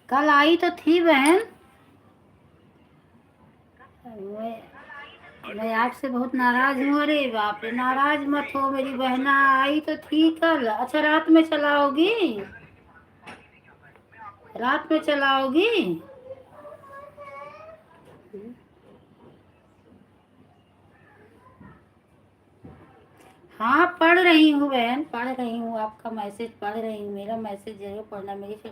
कल आई तो थी बहन। मैं आपसे बहुत नाराज हूँ। अरे बाप रे, नाराज मत हो मेरी बहना, आई तो थी कल। अच्छा, रात में चलाओगी? रात में चलाओगी? हाँ, पढ़ रही हूँ बहन, पढ़ रही हूँ। आपका मैसेज पढ़ रही हूँ। मेरा मैसेज जरूर पढ़ना मेरी।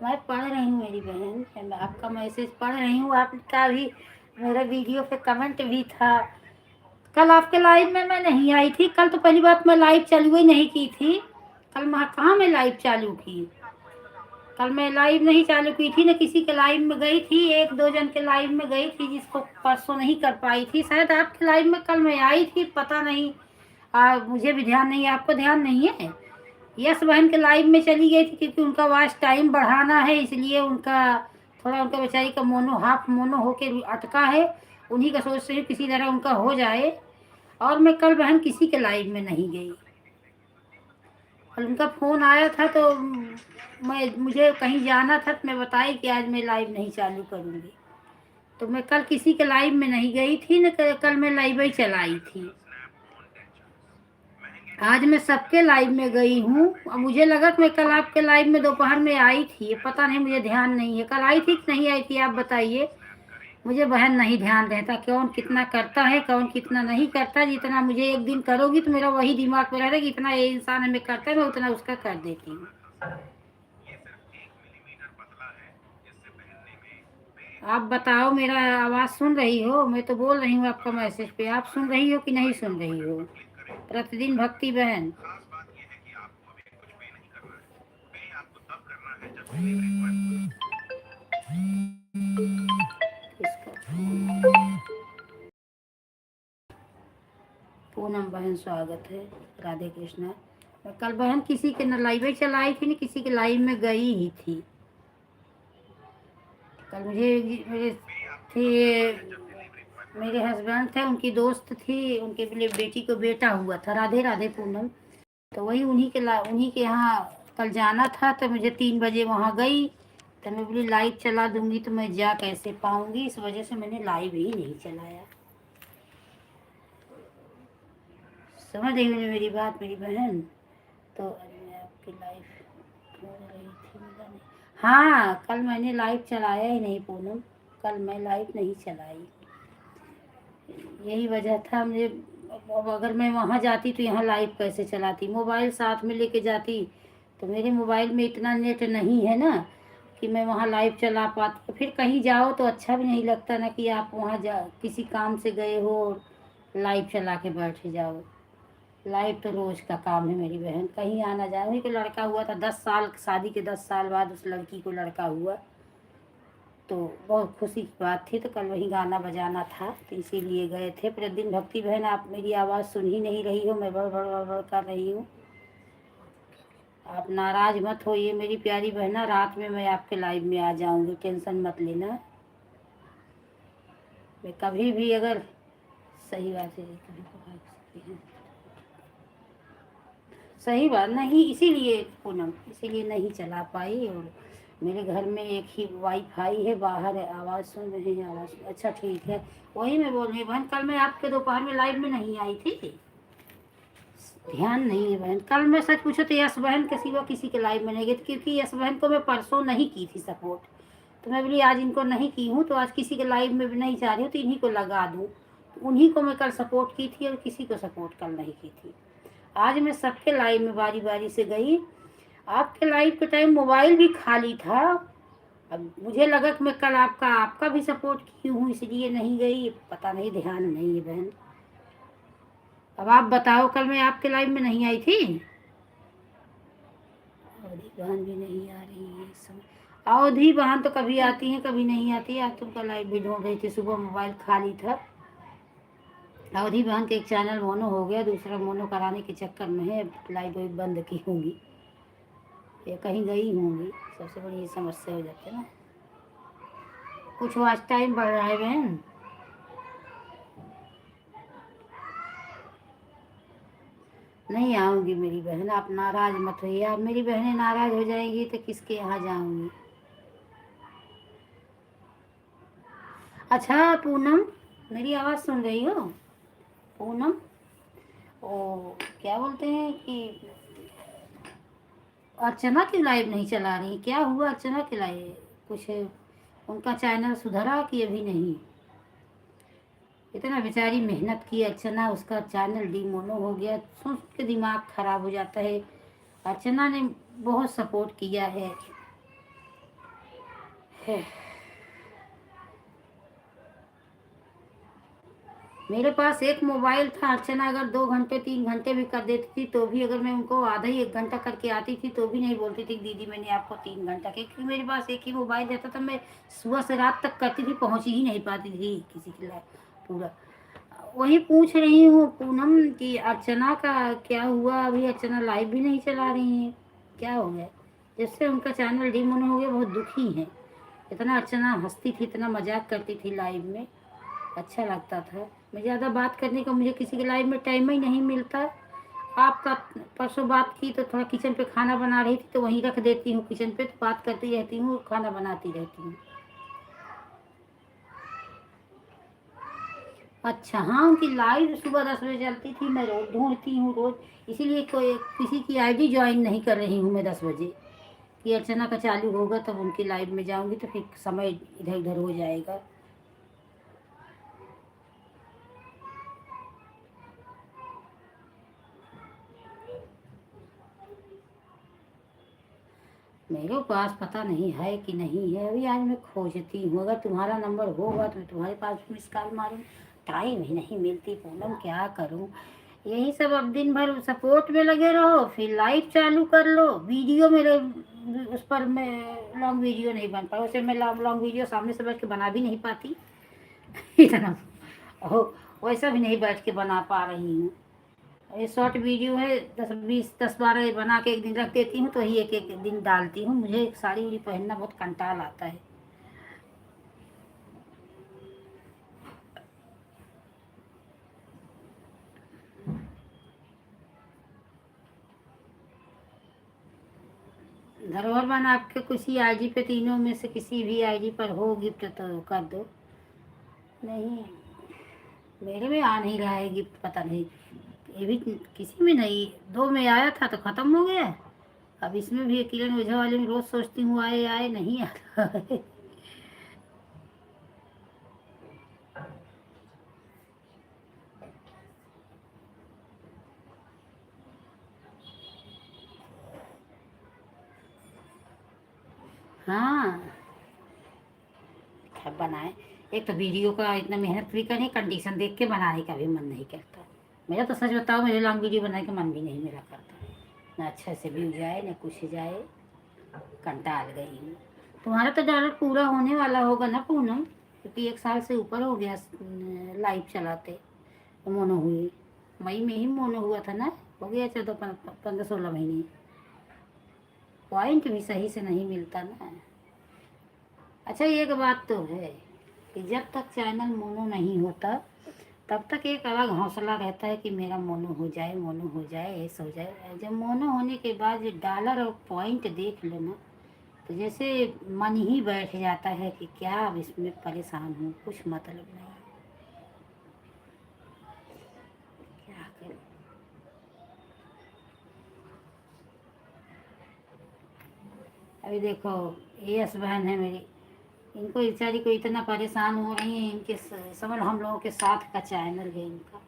मैं पढ़ रही हूँ मेरी बहन, मैं आपका मैसेज पढ़ रही हूँ। आपका भी मेरा वीडियो पे कमेंट भी था। कल आपके लाइव में मैं नहीं आई थी। कल तो पहली बात मैं लाइव चालू ही नहीं की थी। कल मैं कहाँ मैं लाइव चालू की? कल मैं लाइव नहीं चालू की थी, न किसी के लाइव में गई थी। एक दो जन के लाइव में गई थी, जिसको परसों नहीं कर पाई थी। शायद आपके लाइव में कल मैं आई थी, पता नहीं। मुझे भी ध्यान नहीं है, आपको ध्यान नहीं है। यस बहन के लाइव में चली गई थी, क्योंकि उनका वॉच टाइम बढ़ाना है, इसलिए उनका थोड़ा, उनका बेचारी का मोनो हाफ मोनो होके अटका है। उन्हीं का सोच से किसी तरह उनका हो जाए। और मैं कल बहन किसी के लाइव में नहीं गई। और उनका फ़ोन आया था तो मुझे कहीं जाना था, तो मैं बताई कि आज मैं लाइव नहीं चालू करूँगी। तो मैं कल किसी के लाइव में नहीं गई थी, न कल मैं लाइव ही चलाई थी। आज मैं सबके लाइव में गई हूँ। और मुझे लगा कि मैं कल आपके लाइव में दोपहर में आई थी, पता नहीं, मुझे ध्यान नहीं है। कल आई थी कि नहीं आई थी, आप बताइए। मुझे बहन नहीं ध्यान रहता कौन कितना करता है, कौन कितना नहीं करता। जितना मुझे एक दिन करोगी तो मेरा वही दिमाग में रहेगा कि इतना ये इंसान हमें करता है, मैं उतना उसका कर देती हूँ। आप बताओ, मेरा आवाज़ सुन रही हो? मैं तो बोल रही हूँ आपका मैसेज पे, आप सुन रही हो कि नहीं सुन रही हो? प्रतिदिन भक्ति बहन। पूनम बहन स्वागत है, राधे कृष्णा। मैं कल बहन किसी के न लाइव ही चलाई थी, न किसी के लाइव में गई ही थी। कल मेरे थे, मेरे हस्बैंड थे, उनकी दोस्त थी, उनके लिए बेटी को बेटा हुआ था। राधे राधे पूनम। तो वही उन्हीं के यहाँ कल जाना था, तो मुझे 3 बजे वहाँ गई। तो मैं बोली लाइव चला दूंगी तो मैं जा कैसे पाऊंगी, इस वजह से मैंने लाइव ही नहीं चलाया। समझ रही हो मेरी बात मेरी बहन? तो मैं आपकी लाइव बोल रही थी, मिला नहीं। हाँ, कल मैंने लाइव चलाया ही नहीं पूनम। कल मैं लाइव नहीं चलाई, यही वजह था मुझे। अब अगर मैं वहाँ जाती तो यहाँ लाइव कैसे चलाती? मोबाइल साथ में लेके जाती, तो मेरे मोबाइल में इतना नेट नहीं है ना कि मैं वहाँ लाइव चला पाती। तो फिर कहीं जाओ तो अच्छा भी नहीं लगता ना, कि आप वहाँ जा किसी काम से गए हो, लाइव चला के बैठ जाओ। लाइव तो रोज़ का काम है मेरी बहन। कहीं आना जाने के लड़का हुआ था 10 साल, शादी के 10 साल बाद उस लड़की को लड़का हुआ, तो बहुत खुशी की बात थी। तो कल वही गाना बजाना था, तो इसीलिए गए थे। प्रतिदिन भक्ति बहन, आप मेरी आवाज़ सुन ही नहीं रही हो, मैं बड़ बड़ बड़ बड़ कर रही हूँ। आप नाराज़ मत होइए मेरी प्यारी बहना, रात में मैं आपके लाइव में आ जाऊँगी, टेंशन मत लेना। मैं कभी भी अगर, सही बात है, कभी कभार सकती है, सही बात नहीं, इसीलिए पूनम, इसीलिए नहीं चला पाई। और मेरे घर में एक ही वाईफाई है, बाहर है, आवाज़ सुन रहे हैं, आवाज़ अच्छा ठीक है। वही मैं बोल रही बहन, कल मैं आपके दोपहर में लाइव में नहीं आई थी, ध्यान नहीं है बहन। कल मैं सच पूछो तो यश बहन के सिवा किसी के लाइव में नहीं गई थी, क्योंकि यश बहन को मैं परसों नहीं की थी सपोर्ट। तो मैं बोली आज इनको नहीं की हूँ, तो आज किसी के लाइव में भी नहीं जा रही हूँ, तो इन्हीं को लगा दूँ। तो उन्हीं को मैं कल सपोर्ट की थी, और किसी को सपोर्ट कल नहीं की थी। आज मैं सबके लाइव में बारी बारी से गई। आपके लाइव के टाइम मोबाइल भी खाली था। अब मुझे लगा कि मैं कल आपका भी सपोर्ट की हूँ, इसलिए नहीं गई, पता नहीं, ध्यान नहीं है बहन। अब आप बताओ, कल मैं आपके लाइव में नहीं आई थी। अवधि बहन भी नहीं आ रही है इस समय। अवधि बहन तो कभी आती हैं कभी नहीं आती है। आज तुमका लाइव भी ढूंढ रही थी, सुबह मोबाइल खाली था। अवधि बहन के एक चैनल मोनो हो गया, दूसरा मोनो कराने के चक्कर में है, लाइव भी बंद की होंगी या कहीं गई होंगी। सबसे बड़ी ये समस्या हो जाती है ना। कुछ वॉच टाइम बढ़ रहा है बहन। नहीं आऊँगी मेरी बहन, आप नाराज़ मत होइए। आप मेरी बहनें नाराज़ हो जाएंगी तो किसके यहाँ जाऊँगी? अच्छा पूनम, मेरी आवाज़ सुन रही हो? पूनम, ओ क्या बोलते हैं कि अर्चना की लाइव नहीं चला रही, क्या हुआ अर्चना की लाइव? कुछ उनका चैनल सुधरा कि अभी नहीं? इतना बेचारी मेहनत की अर्चना, उसका चैनल डीमोनो हो गया, सोच के दिमाग खराब हो जाता है। अर्चना ने बहुत सपोर्ट किया है। मेरे पास एक मोबाइल था, अर्चना अगर 2 घंटे 3 घंटे भी कर देती थी तो भी, अगर मैं उनको आधा ही 1 घंटा करके आती थी तो भी नहीं बोलती थी दीदी मैंने आपको 3 घंटा, क्योंकि मेरे पास एक ही मोबाइल रहता था। मैं सुबह से रात तक करती थी, पहुँच ही नहीं पाती थी किसी के लिए पूरा। वही पूछ रही हूँ पूनम कि अर्चना का क्या हुआ? अभी अर्चना लाइव भी नहीं चला रही है, क्या हो गया? जिससे उनका चैनल डिमोन हो गया, बहुत दुखी है। इतना अर्चना हंसती थी, इतना मजाक करती थी लाइव में, अच्छा लगता था। मैं ज़्यादा बात करने का, मुझे किसी के लाइव में टाइम ही नहीं मिलता। आपका परसों बात की तो थोड़ा किचन पे खाना बना रही थी तो वहीं रख देती हूँ किचन पे, तो बात करती रहती हूँ और खाना बनाती रहती हूँ। अच्छा हाँ, उनकी लाइव सुबह 10 बजे चलती थी, मैं रोज ढूंढती हूँ रोज, इसीलिए कोई किसी की आईडी ज्वाइन नहीं कर रही हूँ मैं 10 बजे, कि अर्चना का चालू होगा तब उनकी लाइव में जाऊँगी तो फिर समय इधर उधर हो जाएगा। मेरे पास पता नहीं है कि नहीं है, अभी आज मैं खोजती हूँ, अगर तुम्हारा नंबर होगा तो मैं तुम्हारे पास मिस कॉल मारूँ। टाइम ही नहीं मिलती पूनम, क्या करूँ? यही सब, अब दिन भर सपोर्ट में लगे रहो, फिर लाइव चालू कर लो, वीडियो मेरे उस पर मैं लॉन्ग वीडियो नहीं बन पाया, वैसे मैं लॉन्ग लॉन्ग वीडियो सामने से बैठ के बना भी नहीं पाती इतना हो, वैसा भी नहीं बैठ के बना पा रही हूँ। ये शॉर्ट वीडियो है, 10 20 10 12 बना के एक दिन रख देती हूँ, तो ही एक एक दिन डालती हूँ। मुझे साड़ी उड़ी पहनना बहुत कंटाल आता है। धरोहर बन आपके किसी आईडी पे, तीनों में से किसी भी आईडी पर हो गिफ्ट तो कर दो। नहीं, मेरे में आ नहीं रहा है गिफ्ट, पता नहीं, ये भी किसी में नहीं। 2 में आया था तो ख़त्म हो गया, अब इसमें भी किरण ओझा वाले में रोज़ सोचती हूँ आए आए, नहीं आ रहा है। हाँ, क्या बनाए? एक तो वीडियो का इतना मेहनत भी करें, कंडीशन देख के बनाने का भी मन नहीं करता। मेरा तो सच बताओ, मेरे लॉन्ग वीडियो बनाने का मन भी नहीं मेरा करता, ना अच्छा से व्यू जाए ना कुछ जाए, कंटाल गई हूँ। तुम्हारा तो डॉलर पूरा होने वाला होगा ना पूनम, क्योंकि 1 साल से ऊपर हो गया लाइव चलाते, मोनो हुई। मई में ही मोनो हुआ था ना, हो गया 14 15 16 महीने। पॉइंट भी सही से नहीं मिलता ना। अच्छा एक बात तो है कि जब तक चैनल मोनो नहीं होता तब तक एक अलग हौसला रहता है कि मेरा मोनो हो जाए, मोनो हो जाए, ऐसा हो जाए। जब मोनो होने के बाद ये डॉलर और पॉइंट देख लो ना, तो जैसे मन ही बैठ जाता है कि क्या अब इसमें परेशान हूँ, कुछ मतलब नहीं, क्या करूँ। अभी देखो, ये यस बहन है मेरी, इनको बेचारी को इतना परेशान हो रही है, इनके समझ हम लोगों के साथ का चैनल है इनका,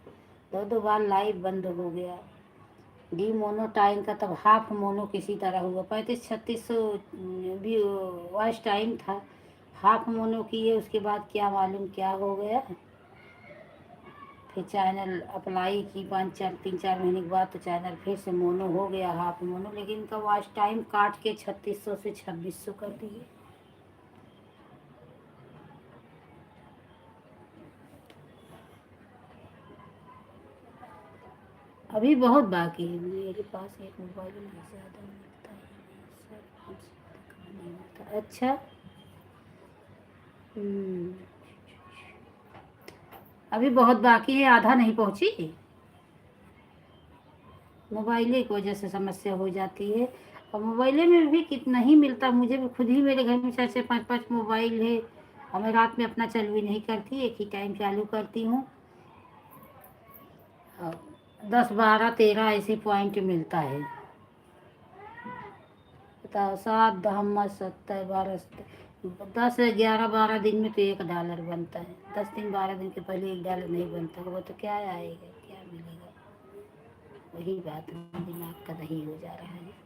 2 2 बार लाइव बंद हो गया। डी मोनो टाइम का तब हाफ मोनो किसी तरह हुआ, 35 36 भी वॉच टाइम था, हाफ मोनो किए, उसके बाद क्या मालूम क्या हो गया। फिर चैनल अप्लाई की 5 4 3 4 महीने के बाद, तो चैनल फिर से मोनो हो गया, हाफ मोनो, लेकिन इनका वॉच टाइम काट के 3600 से 2600 कर दिए। अभी बहुत बाकी है, मेरे पास एक मोबाइल में ज़्यादा मिलता है नहीं सर, हमसे कम नहीं मिलता। अच्छा, हम्म, अभी बहुत बाकी है, आधा नहीं पहुंची। मोबाइले की वजह से समस्या हो जाती है, और मोबाइले में भी कितना ही मिलता, मुझे भी खुद ही, मेरे घर में 4 4 5 5 मोबाइल है, और मैं रात में अपना चालू ही नहीं करती, एक ही टाइम चालू करती हूँ। 10 12 13 ऐसे पॉइंट मिलता है। बताओ, 7 हमत 70 12 10 11 12 दिन में तो $1 बनता है। 10 दिन 12 दिन के पहले $1 नहीं बनता, वो तो क्या आएगा, क्या मिलेगा। वही बात दिमाग का दही हो जा रहा है।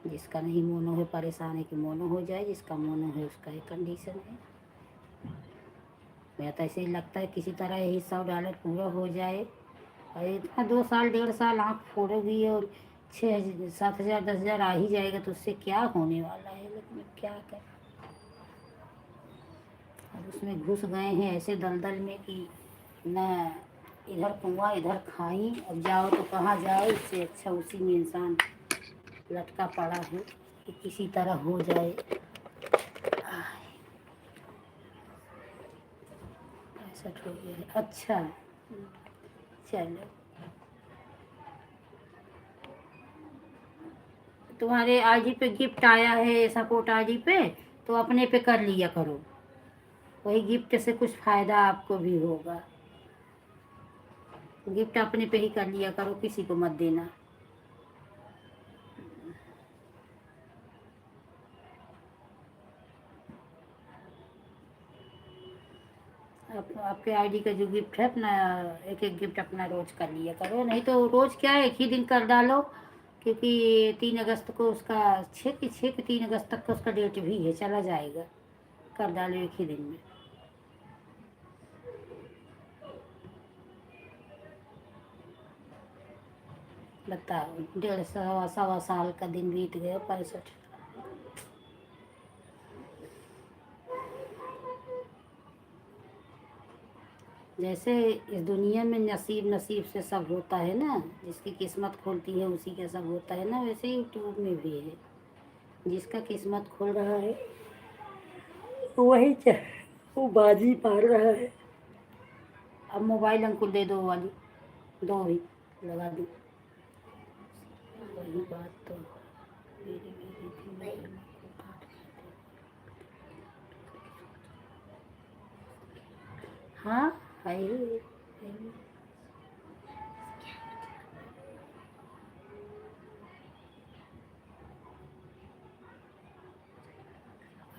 जिसका नहीं मोनो है परेशान है कि मोनो हो जाए, जिसका मोनो है उसका एक कंडीशन है। मेरा तो ऐसे ही लगता है किसी तरह यही $100 पूरा हो जाए, और इतना 2 साल 1.5 साल आँख फोड़ोगी और 6 7 हज़ार 10 हज़ार आ ही जाएगा, तो उससे क्या होने वाला है। लेकिन क्या करें, और उसमें घुस गए हैं ऐसे दलदल में कि न इधर कुआं इधर खाई, अब जाओ तो कहाँ जाओ। इससे अच्छा उसी में इंसान लटका पड़ा है कि किसी तरह हो जाए। ऐसा हो गया है। अच्छा, चलो, तुम्हारे आईडी पे गिफ्ट आया है सपोर्ट आईडी पे, तो अपने पे कर लिया करो। वही गिफ्ट से कुछ फायदा आपको भी होगा। गिफ्ट अपने पे ही कर लिया करो, किसी को मत देना। आपके आईडी का जो गिफ्ट है अपना, एक एक गिफ्ट अपना रोज कर लिया करो। नहीं तो रोज क्या है, एक ही दिन कर डालो, क्योंकि 3 अगस्त को उसका 3 अगस्त तक का उसका डेट भी है, चला जाएगा। कर डालो एक ही दिन में। बताओ, 1.5 सवा साल का दिन बीत गया, 65। जैसे इस दुनिया में नसीब नसीब से सब होता है ना, जिसकी किस्मत खोलती है उसी का सब होता है ना, वैसे ही यूट्यूब में भी है। जिसका किस्मत खोल रहा है वही वो बाजी मार रहा है। अब मोबाइल हमको दे दो वाली, दो ही लगा दूँ। वही बात तो मेरी मेरी थी, मैं को काट खाते। हाँ, है ही, है ही।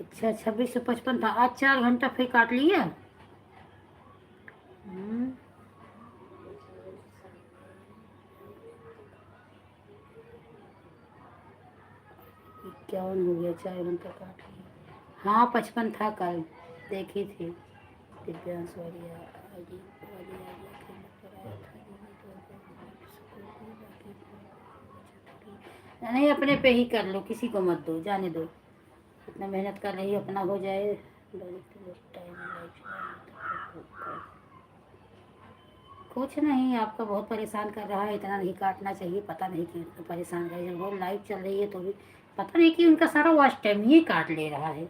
अच्छा, 2655 था। आज 4 घंटा फिर काट लिया। हम्म, 51 हो गया, 4 घंटा काट लिया। हाँ, 55 था कल, देखी थी। दिव्यांश वाली आगे वाली आगे अकेले पर आया था, नहीं अपने पे ही कर लो, किसी को मत दो, जाने दो। इतना मेहनत कर रही है, अपना हो जाए। कुछ नहीं, आपका बहुत परेशान कर रहा है, इतना नहीं काटना चाहिए। पता नहीं क्यों इतना परेशान कर, जब बहुत लाइव चल रही है तो भी पता नहीं कि उनका सारा वॉच टाइम ही काट ले रहा है।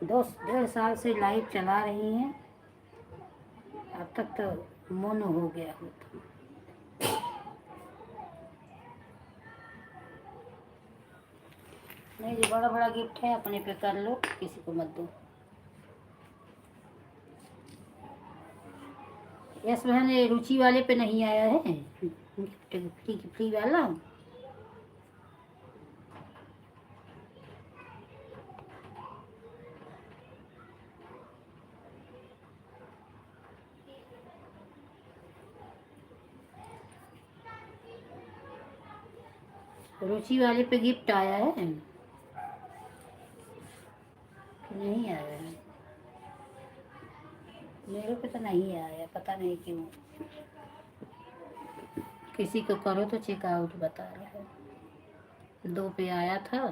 दो 1.5 साल से लाइव चला रही हैं, अब तक तो मन हो गया हो तो। नहीं, जो बड़ा बड़ा गिफ्ट है अपने पे कर लो, किसी को मत दो। यस बहन, ये रुचि वाले पे नहीं आया है गिफ्ट, फ्री वाला। रुचि वाले पे गिफ्ट आया है कि नहीं आया है? मेरे पे तो नहीं आया, पता नहीं क्यों। किसी को करो तो चेकआउट बता रहा है। 2 पे आया था,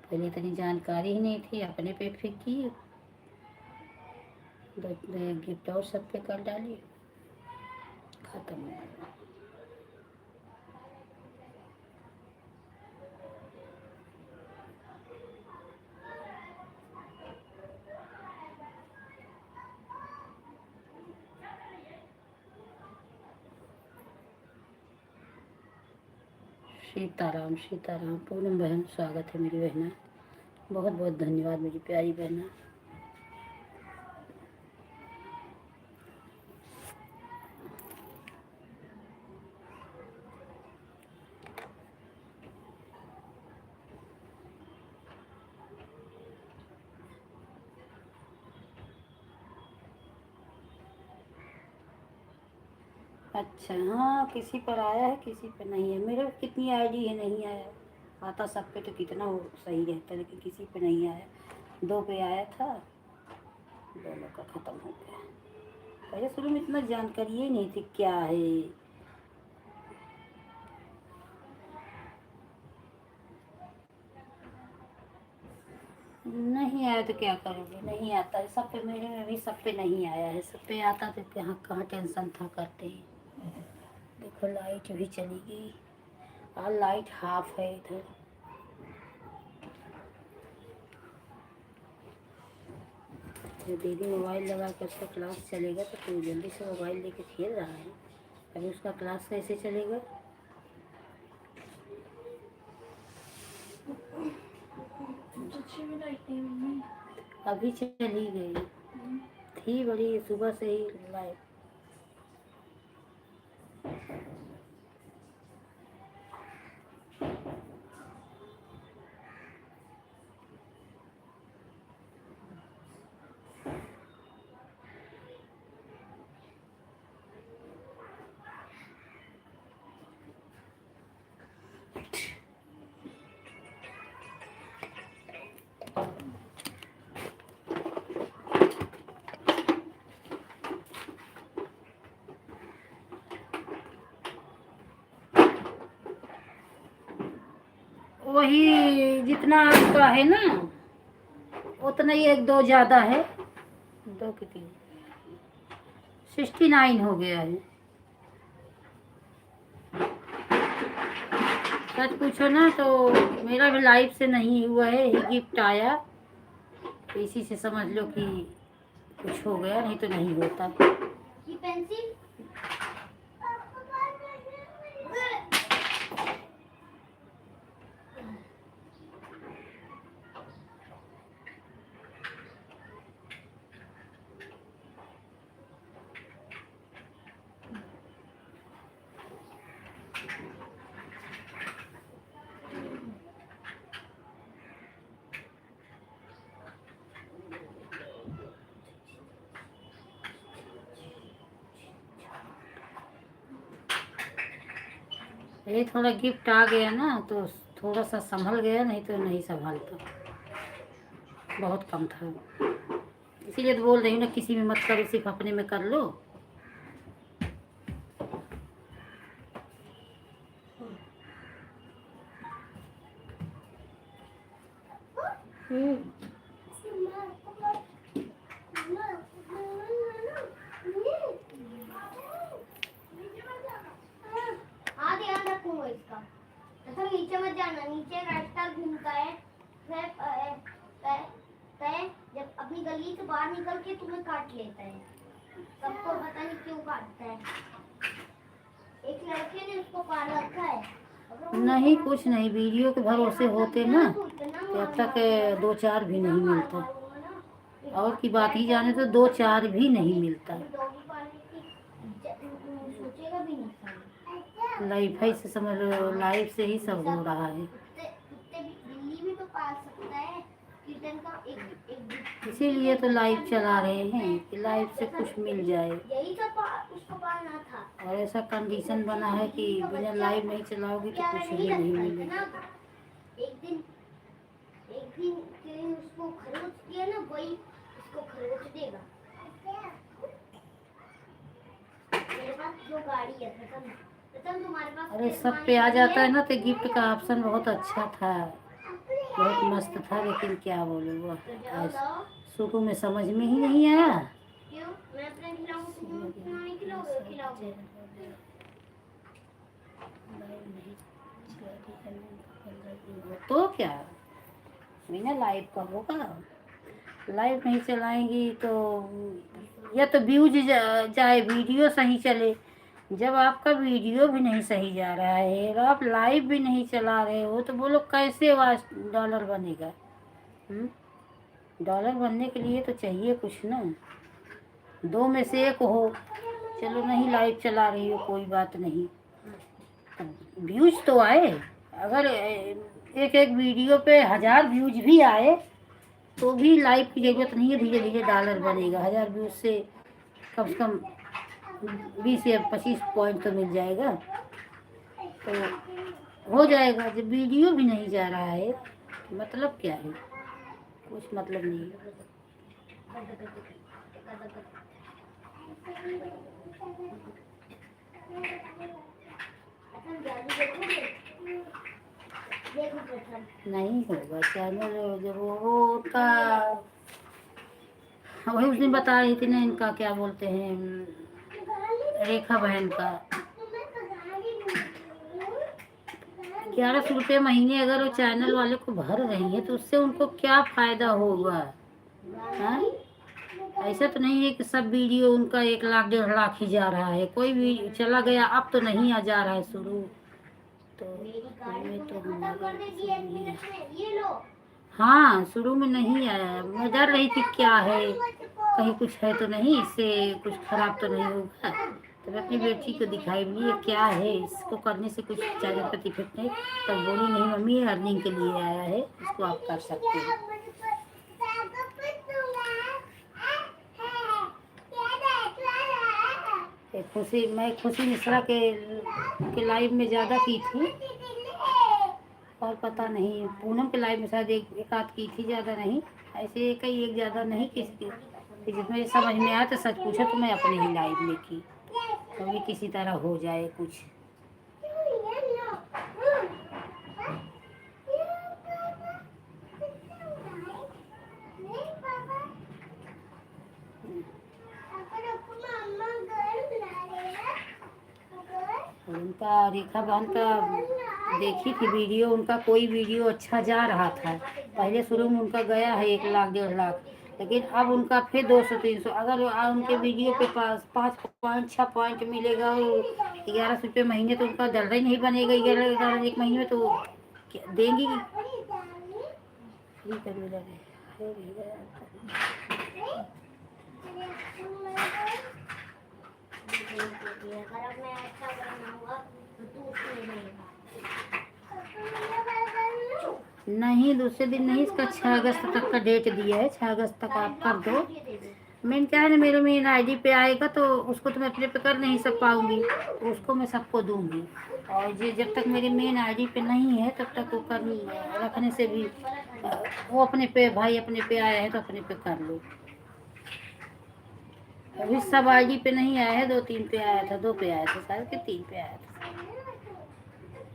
पहले इतनी जानकारी ही नहीं थी, अपने पे फिर की। 2 गिफ्ट और सब पे कर डाली, खत्म हो गया। सीताराम सीताराम। पूनम बहन स्वागत है मेरी बहना, बहुत बहुत धन्यवाद मेरी प्यारी बहना। अच्छा हाँ, किसी पर आया है किसी पर नहीं है। मेरे कितनी आईडी है, नहीं आया। आता सब पे तो कितना वो सही रहता, लेकिन किसी पे नहीं आया। 2 पे आया था, दोनों का ख़त्म हो गया। पहले शुरू में इतना जानकारी ही नहीं थी क्या है। नहीं आया तो क्या करोगे, नहीं आता है। सब पे मेरे में भी सब पे नहीं आया है। सब पे आता तो कहाँ कहाँ टेंशन था करते हैं। देखो लाइट भी चली गई, और लाइट हाफ है इधर। जो दीदी मोबाइल लगा कर उसका क्लास चलेगा तो तू जल्दी से मोबाइल लेके खेल रहा है। अभी उसका क्लास कैसे चलेगा? अभी चली गई थी, बड़ी सुबह से ही लाइट। वही जितना आपका है ना, उतना ही 1-2 ज़्यादा है। 2 कितनी 69 हो गया है। सच पूछो ना तो मेरा भी लाइफ से नहीं हुआ है, ये गिफ्ट आया तो इसी से समझ लो कि कुछ हो गया, नहीं तो नहीं होता। ये पेंसिल ये थोड़ा गिफ्ट आ गया ना तो थोड़ा सा संभल गया, नहीं तो नहीं संभालता। बहुत कम था, इसीलिए तो बोल रही हूँ ना, किसी में मत करो, सिर्फ अपने में कर लो। हाँ ध्यान रखूंगा इसका। अच्छा नीचे मत जाना, नीचे रास्ता घूमता है। जब अपनी गली से बाहर निकल के तुम्हें काट लेता है। सबको पता नहीं क्यों काटता है। एक लड़के ने उसको काट रखा है। नहीं कुछ नहीं, वीडियो के भरोसे होते ना तो अब तक 2-4 भी नहीं मिलता। और की बात ही जाने तो 2-4 भी नहीं मिलता। लाइफ है से समझ लो, लाइफ से ही सब हो रहा है। इसीलिए तो लाइफ चला रहे हैं कि लाइफ से कुछ मिल जाए। और ऐसा कंडीशन बना है कि बिना लाइफ नहीं चलाओगे तो कुछ भी नहीं मिलेगा। एक दिन उसको खरोच दिया ना, वही उसको खरोच देगा। मेरे पास जो गाड़ी है तुम्हारे पास। अरे सब पे आ जाता है ना, तो गिफ्ट का ऑप्शन बहुत अच्छा था, बहुत मस्त था, लेकिन क्या बोलूँ वो शुरू में समझ में ही नहीं आया। क्यों? मैं अपने खिलाऊंगी। तो क्या बिना लाइव का होगा? लाइव नहीं चलाएंगी तो या तो व्यूज जाए, वीडियो सही चले, जब आपका वीडियो भी नहीं सही जा रहा है और आप लाइव भी नहीं चला रहे हो तो बोलो कैसे वाच डॉलर बनेगा? डॉलर बनने के लिए तो चाहिए कुछ ना, दो में से एक हो। चलो नहीं लाइव चला रही हो कोई बात नहीं, व्यूज तो आए। अगर एक एक वीडियो पे 1000 व्यूज भी आए तो भी लाइव की जरूरत नहीं है, धीरे धीरे डॉलर बनेगा। 1000 व्यूज से कम 20 या 25 पॉइंट तो मिल जाएगा, तो हो जाएगा। जब वीडियो भी नहीं जा रहा है मतलब क्या है? कुछ मतलब नहीं है। नहीं होगा चैनल, जब वो उनका वही उस दिन बता रही थी ना, इनका क्या बोलते हैं, रेखा बहन का 1100 रुपये महीने अगर वो चैनल वाले को भर रही है तो उससे उनको क्या फायदा होगा? हाँ, ऐसा तो नहीं है कि सब वीडियो उनका 1 लाख 1.5 लाख ही जा रहा है। कोई भी चला गया, अब तो नहीं आ जा रहा है शुरू तो हाँ, शुरू में नहीं आया। मैं डर रही थी क्या है, कहीं कुछ है तो नहीं, इससे कुछ खराब तो नहीं होगा। तो मैं अपनी बेटी को दिखाई भी, ये क्या है, इसको करने से कुछ ज़्यादा इफेक्ट नहीं। तब बोली नहीं मम्मी, ये अर्निंग के लिए आया है, इसको आप कर सकते हैं। मैं खुशी मिश्रा के लाइव में ज़्यादा की थी, और पता नहीं पूनम के लाइव में शायद एक आध की थी, ज़्यादा नहीं। ऐसे एक ज़्यादा नहीं किसी की, जिसमें समझ में आया तो सच पूछो तो मैं अपने ही लाइव में की, तो भी किसी तरह हो जाए कुछ। उनका रेखा बहन का देखी थी वीडियो, उनका कोई वीडियो अच्छा जा रहा था। पहले शुरू में उनका गया है 1 लाख 1.5 लाख, लेकिन अब उनका फिर 200-300। अगर उनके वीडियो के पास 5 पॉइंट 6 पॉइंट मिलेगा, 1100 रुपये महीने, तो उनका डर ही नहीं बनेगा। 11 एक महीने में तो देंगी। नहीं, दूसरे दिन नहीं, इसका 6 अगस्त तक का डेट दिया है। 6 अगस्त तक आप कर दो। मेन क्या है ना, मेरे मेन आईडी पे आएगा तो उसको तो मैं अपने पे कर नहीं सब पाऊंगी, तो उसको मैं सबको दूंगी। और ये जब तक मेरे मेन आईडी पे नहीं है तब तक वो कर रखने से भी, वो अपने पे, भाई अपने पे आया है तो अपने पे कर लो। अभी सब आईडी पे नहीं आया है, 2-3 पे आया था, 2 पे आया था शायद, कि 3 पे आया था।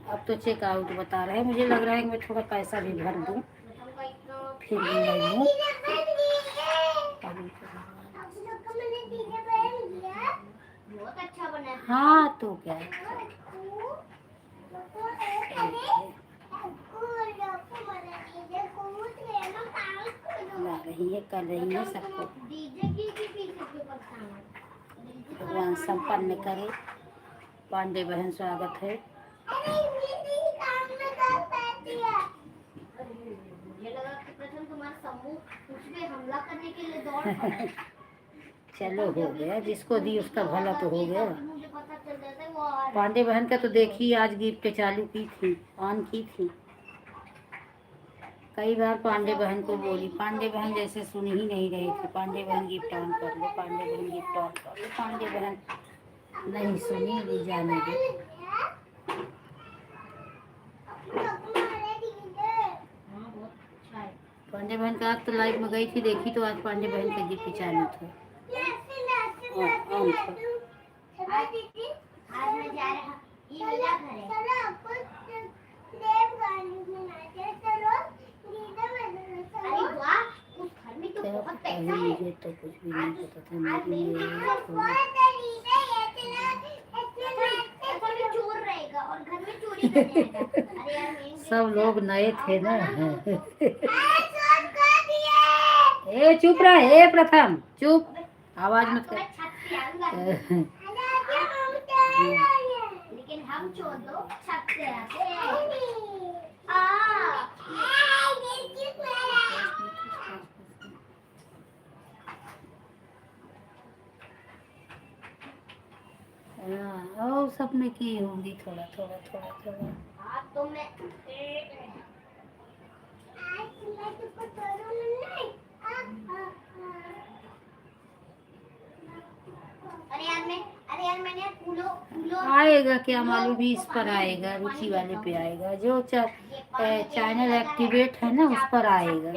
अब तो चेकआउट बता रहे हैं। मुझे लग रहा है कि मैं थोड़ा पैसा भी भर दूँ फिर भी नहीं हूँ। हाँ तो क्या रही है, कर रही है सबको। भगवान संपन्न करे। पांडे बहन स्वागत है। चलो हो गया, जिसको दी उसका भला तो हो गया। पांडे बहन का तो देखी, आज गिफ्ट चालू की थी, ऑन की थी। कई बार पांडे बहन को बोली, पांडे बहन जैसे सुन ही नहीं रही थी। पांडे बहन गिफ्ट ऑन कर लो, पांडे बहन गिफ्ट ऑन कर लो। पांडे बहन नहीं सुनी, भी जाने दे। पांडे बहन का आज तो लाइव में गई थी, देखी तो आज पांडे बहन का गिफ्ट चालू था, ऑन था। मुझे तो कुछ भी नहीं पता था। सब लोग नए थे ना। ए चुप रहा है प्रथम, चुप, आवाज मत कर। लेकिन हम छोड़ दो छत से आते आ हाँ, और सब में की होंगी थोड़ा थोड़ा थोड़ा थोड़ा। हाँ तो मैं तुमको छोड़ूंगी नहीं। अरे यार मैंने फूलों फूलों आएगा क्या मालूम, भी इस पर आएगा, रुचि वाले पे आएगा, जो चैनल एक्टिवेट है ना उस पर आएगा।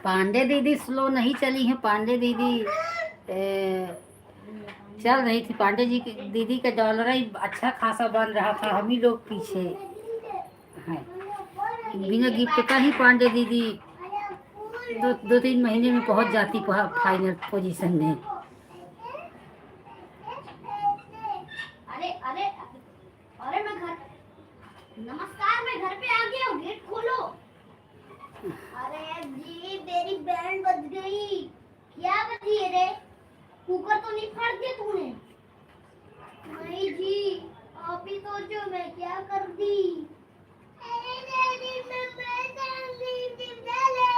पांडे दीदी स्लो नहीं चली हैं। पांडे दीदी चल रही थी। पांडे जी की दीदी का डॉलर ही अच्छा खासा बन रहा था, हम ही लोग पीछे हैं। बिना गिफ्ट का ही पांडे दीदी 2-3 महीने में पहुंच जाती फाइनल पोजीशन में। अरे अरे अरे मैं घर, नमस्कार, मैं घर पे आ गया हूँ, गेट खोलो। अरे जी मेरी बैंड बज गई। क्या बजी है रे? कुकर तो नहीं फाड़ दिया तूने? नहीं जी, आप ही सोचो मैं क्या कर दी। अरे डैडी मैं बैठ गई पहले।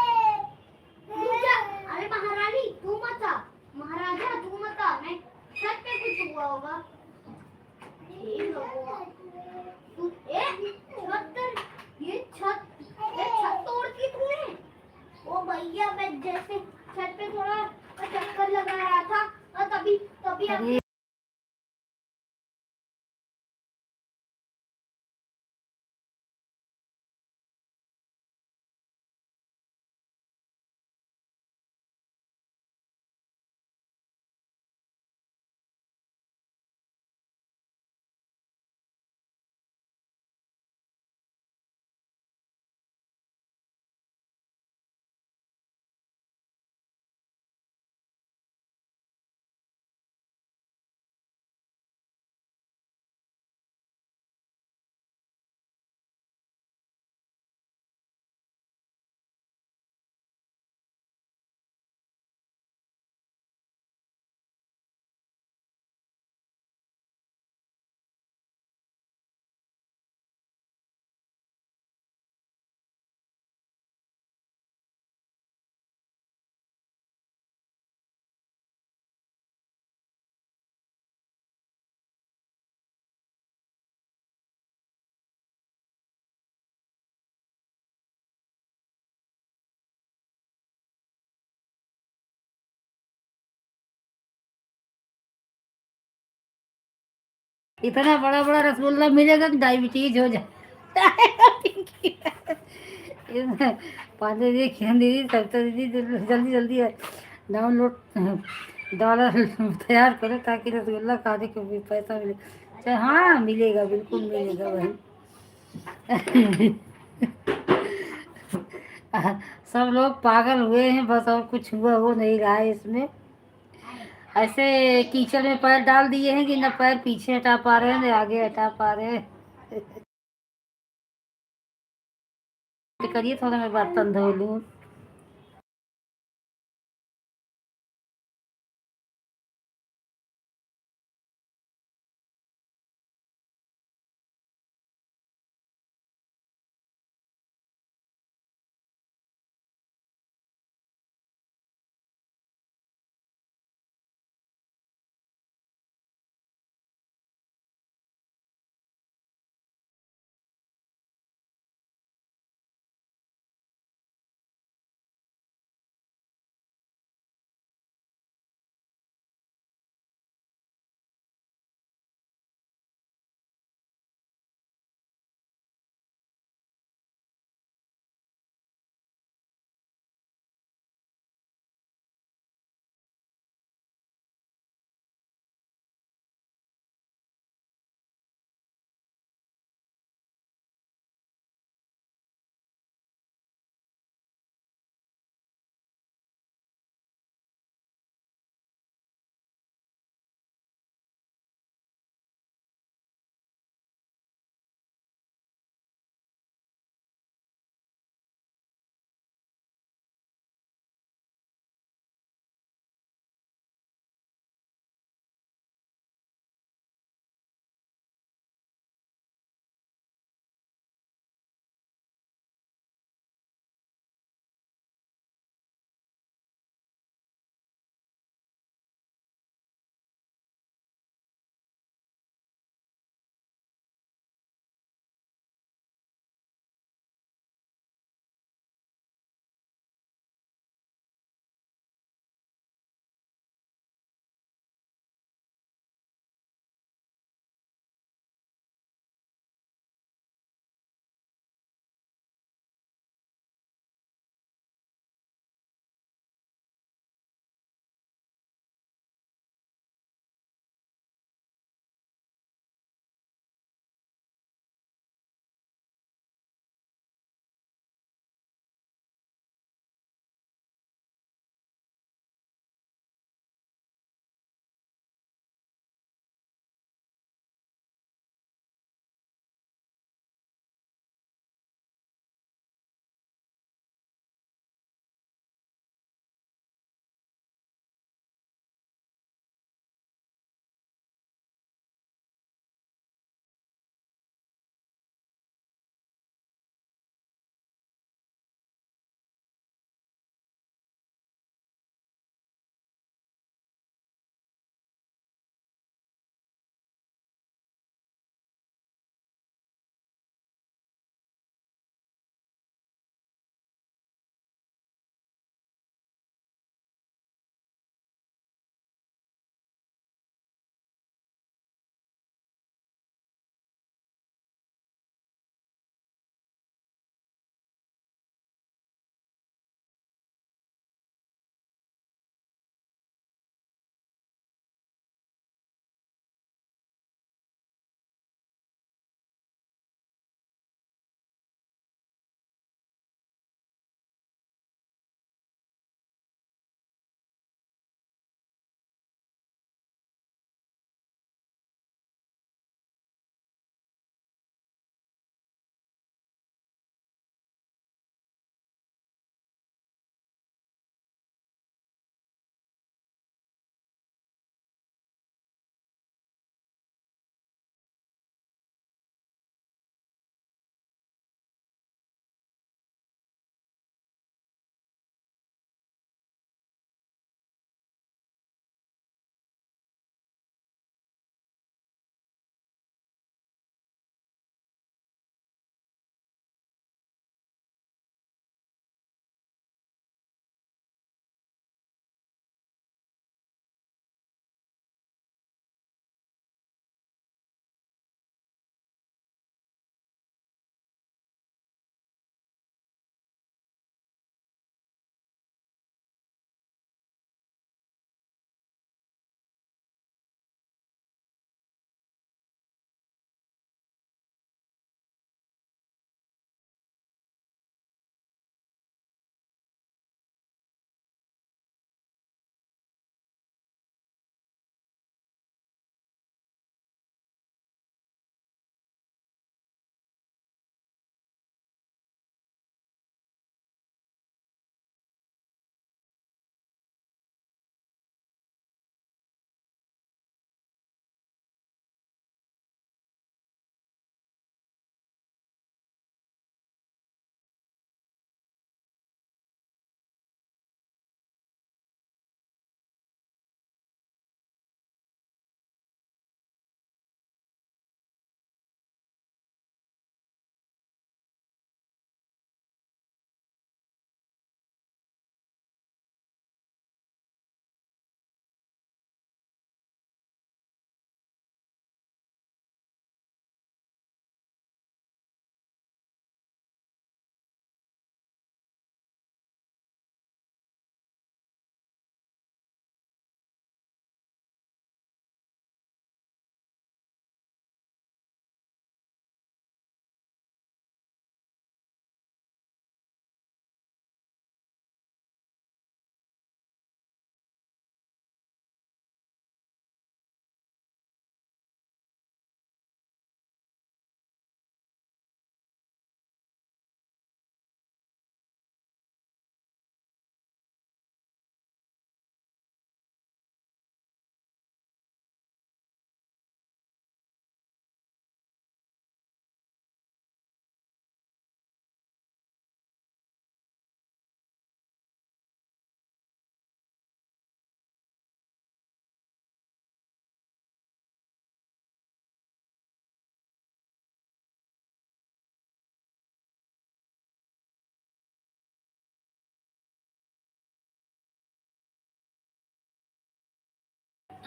अरे महारानी तू मत आ, महाराजा तू मत आ, मैं छत पे कुछ हुआ होगा। हे भगवान, तू ये छत तोड़ दी तूने? ओ भैया मैं जैसे छत पे थोड़ा चक्कर लगा रहा था और तभी तभी अरे इतना बड़ा बड़ा रसगुल्ला मिलेगा तो डायबिटीज हो जाए। पांडे दीदी, किरण दीदी, सविता दीदी, जल्दी जल्दी डाउनलोड डॉलर तैयार करो ताकि रसगुल्ला खाने को भी पैसा मिले। अच्छा, हाँ मिलेगा, बिल्कुल मिलेगा बहन। सब लोग पागल हुए हैं बस, और कुछ हुआ हो नहीं रहा है इसमें। ऐसे कीचड़ में पैर डाल दिए हैं कि न पैर पीछे हटा पा रहे हैं न आगे हटा पा रहे हैं। करिए थोड़ा, मैं बर्तन धो लूँ।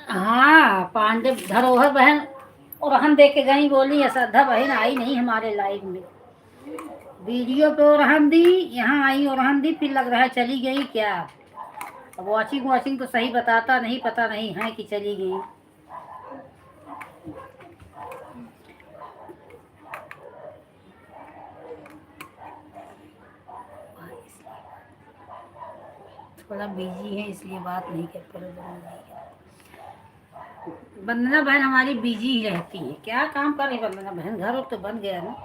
हाँ, पांडे धरोहर बहन ओरहन दे के गई, बोली श्रद्धा बहन आई नहीं हमारे लाइव में। वीडियो पे ओरहन दी, यहाँ आई ओरहन दी, फिर लग रहा है चली गई क्या। अब वॉचिंग वॉचिंग तो सही बताता नहीं, पता नहीं है कि चली गई। थोड़ा बिजी है इसलिए बात नहीं कर पा रही। वंदना बहन हमारी बिजी ही रहती है, क्या काम कर रही वंदना बहन, घर तो बन गया ना।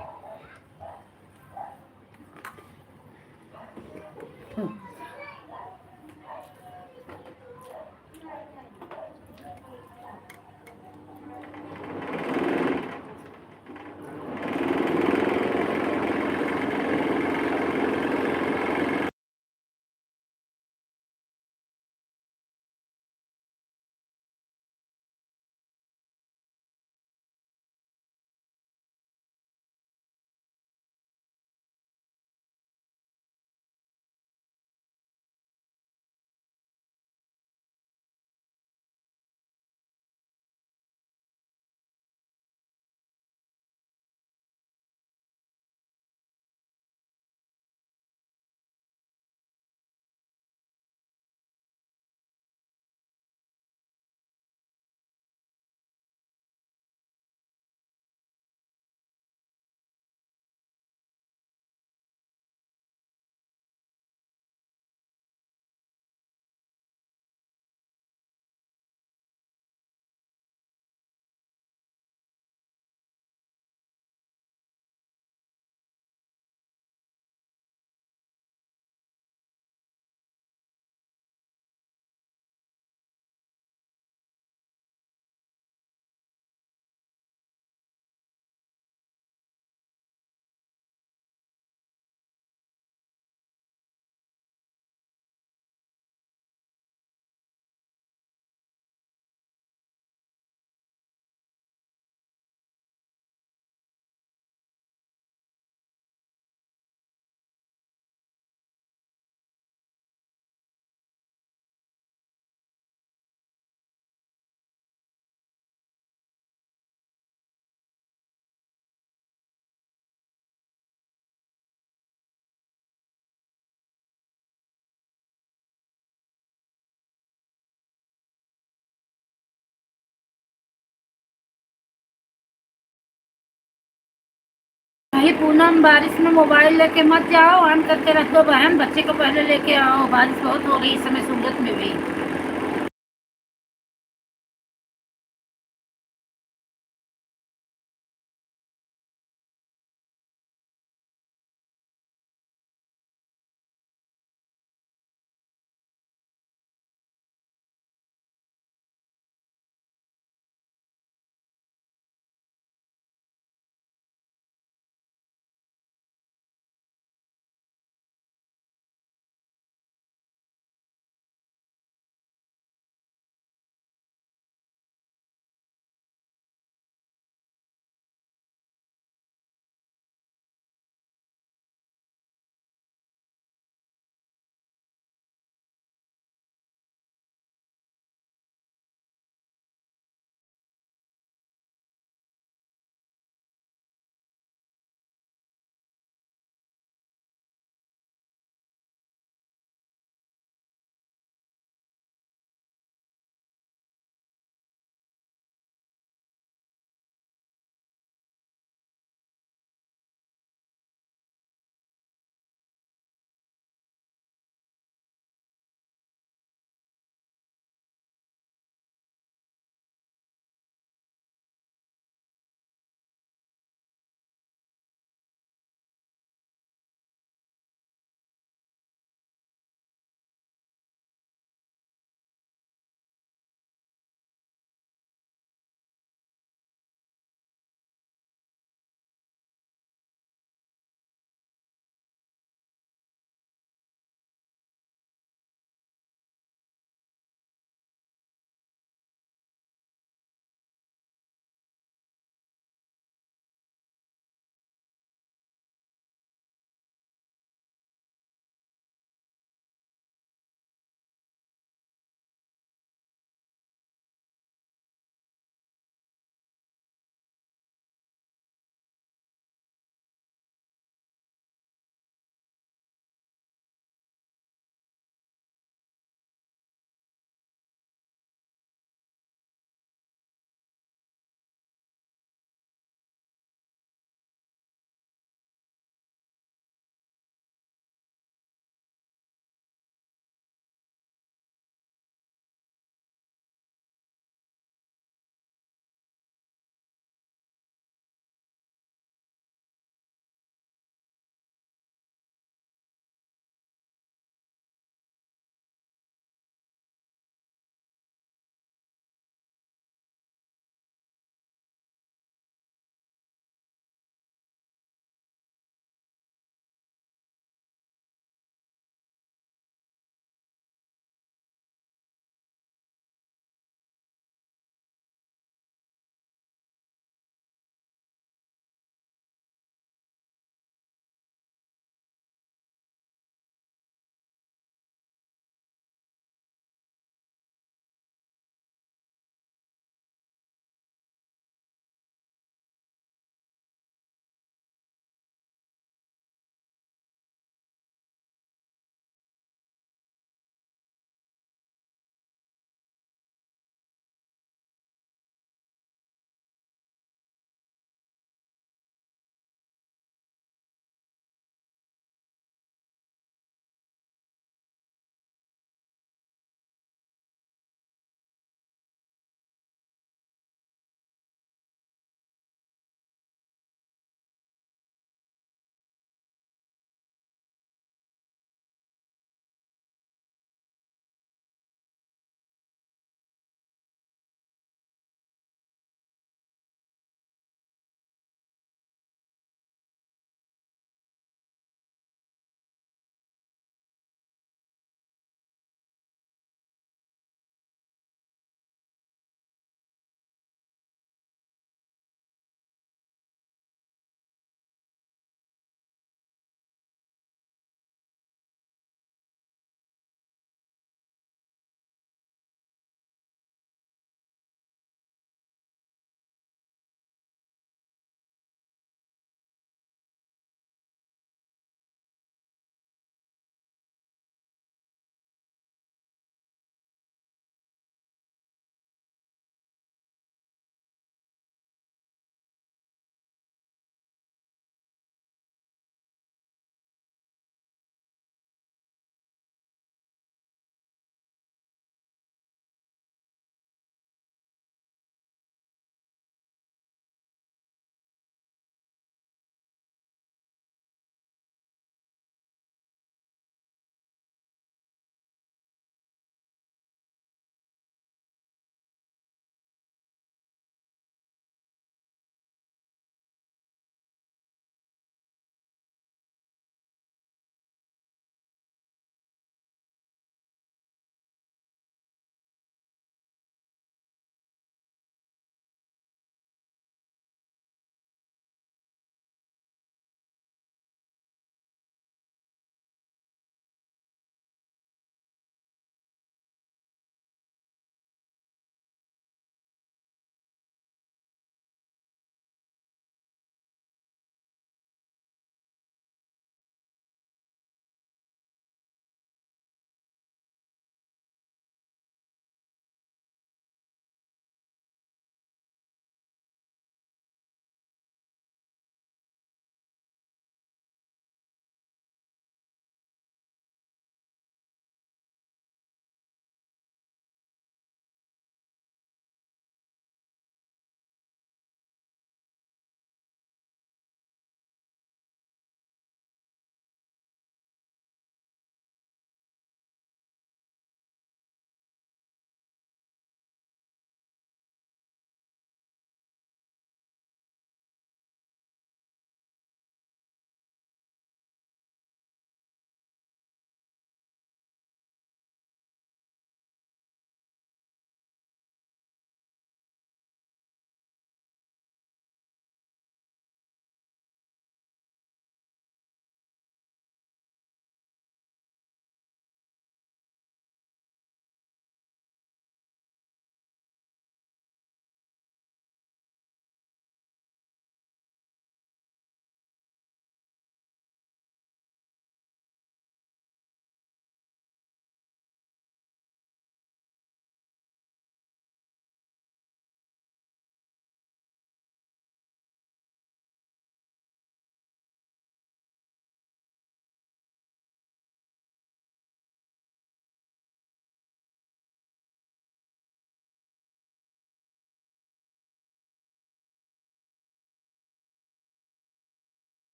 नहीं पूनम, बारिश में मोबाइल लेके मत जाओ, ऑन करके रख दो बहन, बच्चे को पहले लेके आओ, बारिश बहुत हो रही इस समय सूरत में भी।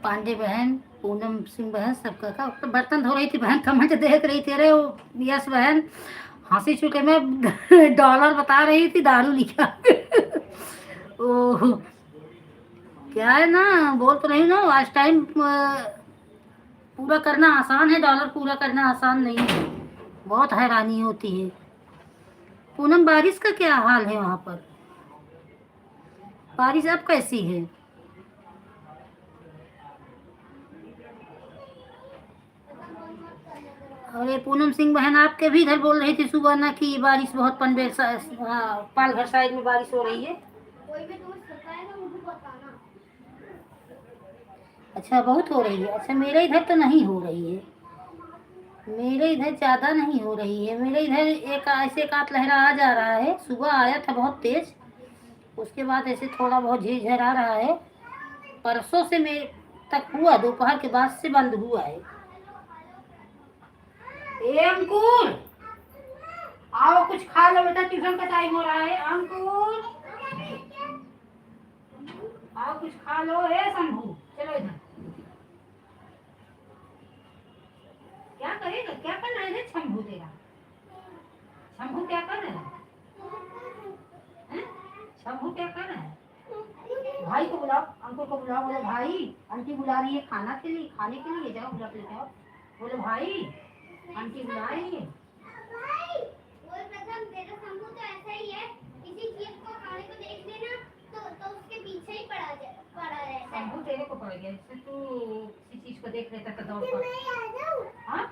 पांडे बहन, पूनम सिंह बहन, सबका का तो बर्तन धो रही थी बहन, कमेंट देख रही थी। अरे यस बहन, हंसी चुके मैं डॉलर बता रही थी, दारू लिखा। ओह, क्या है ना, बोल तो रही ना, आज टाइम पूरा करना आसान है, डॉलर पूरा करना आसान नहीं है, बहुत हैरानी होती है। पूनम, बारिश का क्या हाल है वहाँ पर? बारिश अब कैसी है? अरे पूनम सिंह बहन, आपके भी इधर बोल रही थी सुबह ना कि बारिश बहुत पनवेल पालघर साइड में बारिश हो रही है। कोई भी तुम्हें बताएगा मुझे बताना। अच्छा, बहुत हो रही है। अच्छा, मेरे इधर तो नहीं हो रही है, मेरे इधर ज़्यादा नहीं हो रही है। मेरे इधर एक ऐसे एक आध लहरा आ जा रहा है, सुबह आया था बहुत तेज, उसके बाद ऐसे थोड़ा बहुत झिरझिर आ रहा है। परसों से मेरे तक हुआ, दोपहर के बाद से बंद हुआ है। ए अंकुर, आओ कुछ खा लो बेटा, ट्यूशन का टाइम हो रहा है। अंकुर, आओ कुछ खा लो। ए शंभू, चलो इधर। क्या करेगा, क्या कर रहा है शंभू तेरा? शंभू क्या कर रहा है? हैं? शंभू क्या कर रहा है? भाई को बुलाओ, अंकुर को बुलाओ, बोलो भाई आंटी बुला रही है खाना के लिए, खाने के लिए जाओ, बुला के जाओ। बोलो भाई आंटी बुला रही है। भाई, वो प्रथम तेरा शंभू तो ऐसा ही है, किसी चीज को खाने को देख लेना तो उसके पीछे ही पड़ा रहता है। शंभू तेरे को पड़ गया, इससे तू किसी चीज को देख लेता तो दौड़ पड़। मैं आ जाऊं? हाँ,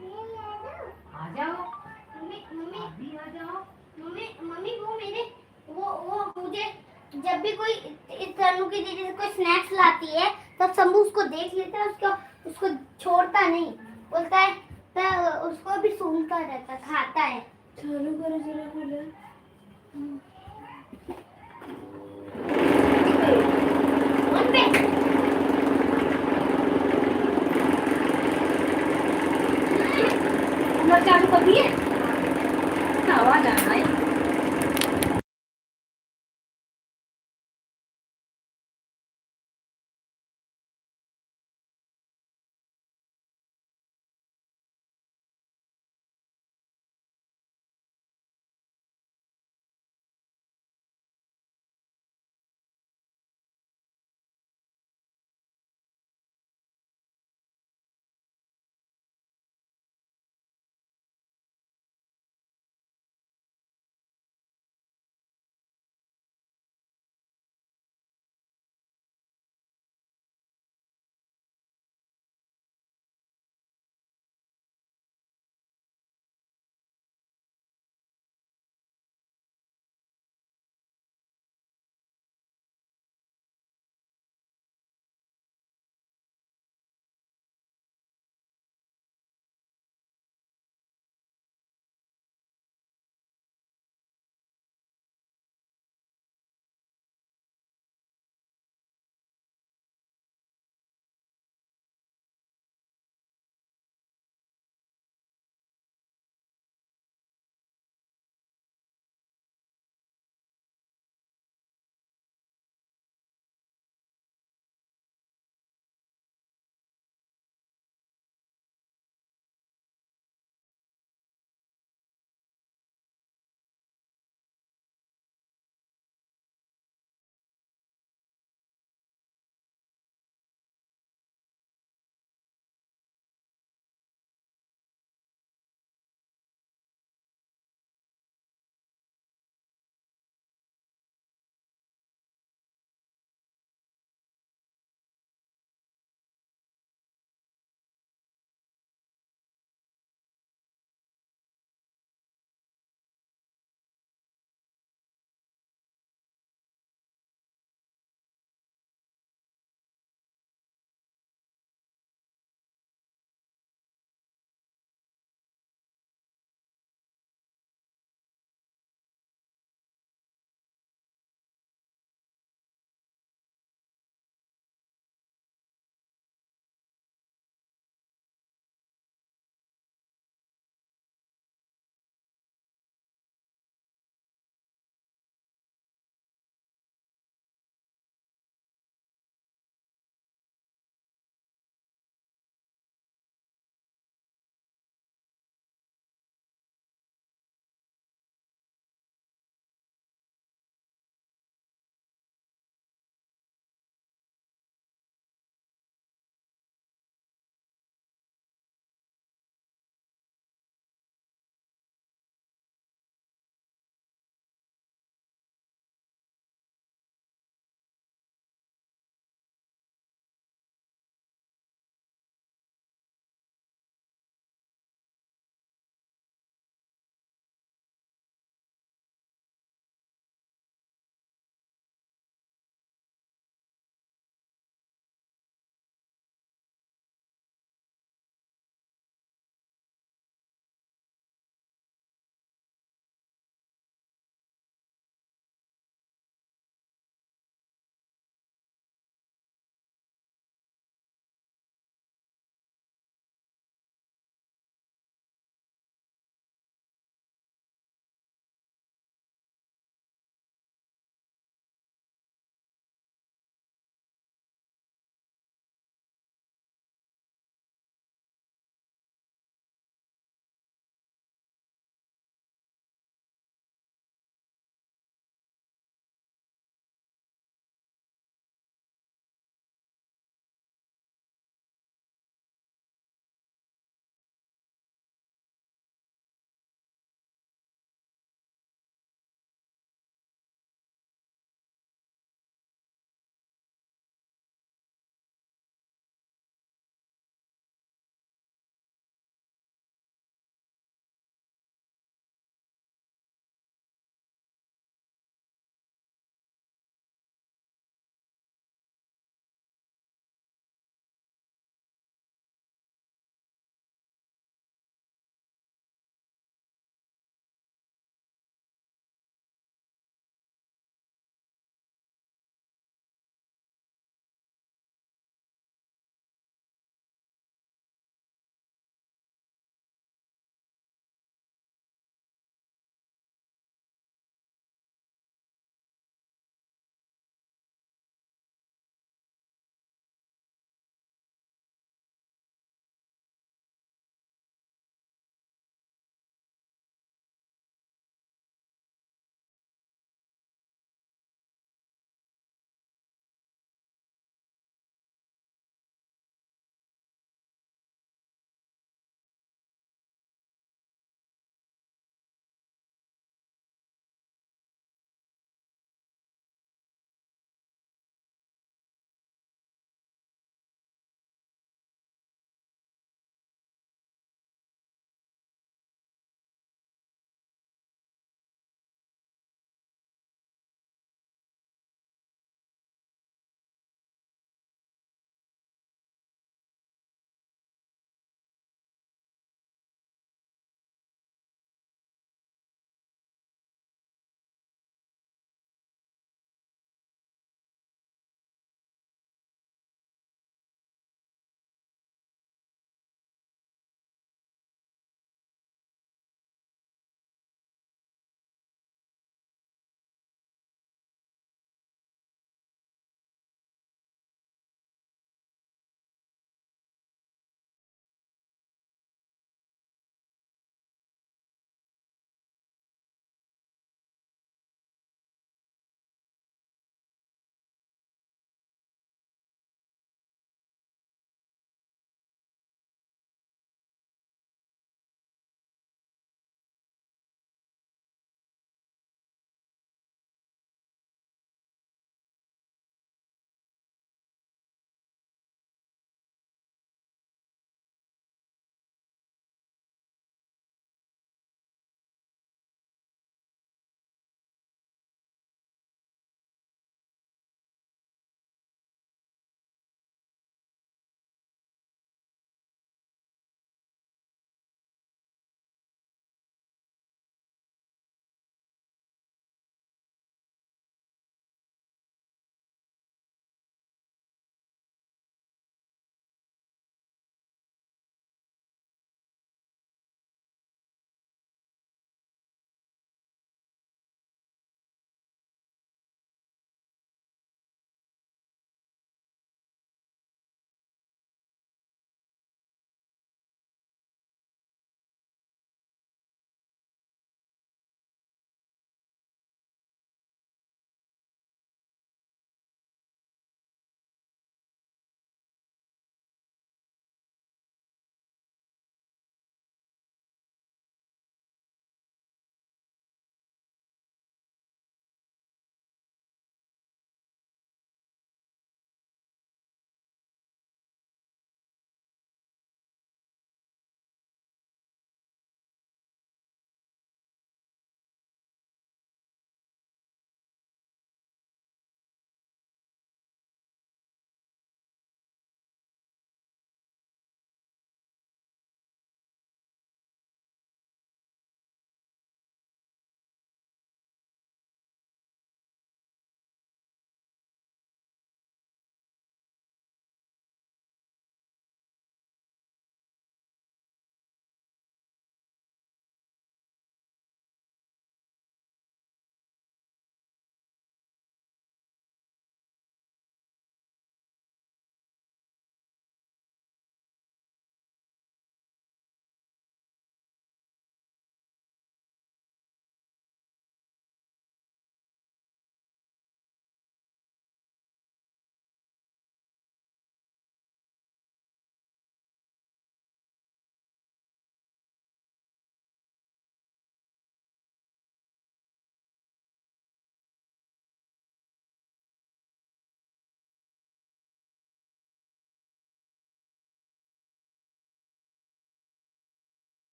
मैं आ जाऊं? आ जाओ, मम्मी मम्मी अभी आ जाओ। मम्मी मम्मी वो मेरे वो मुझे जब भी कोई इस तनु की दीदी से कोई स्नैक्स लाती है तब शंभू उसको देख लेता है, उसको उसको छोड़ता नहीं, बोलता है तो उसको भी सूंघता रहता, खाता है। चालू करो जरा कूलर। फोन पे कूलर चालू कर दिए, आवाज आ रहा है।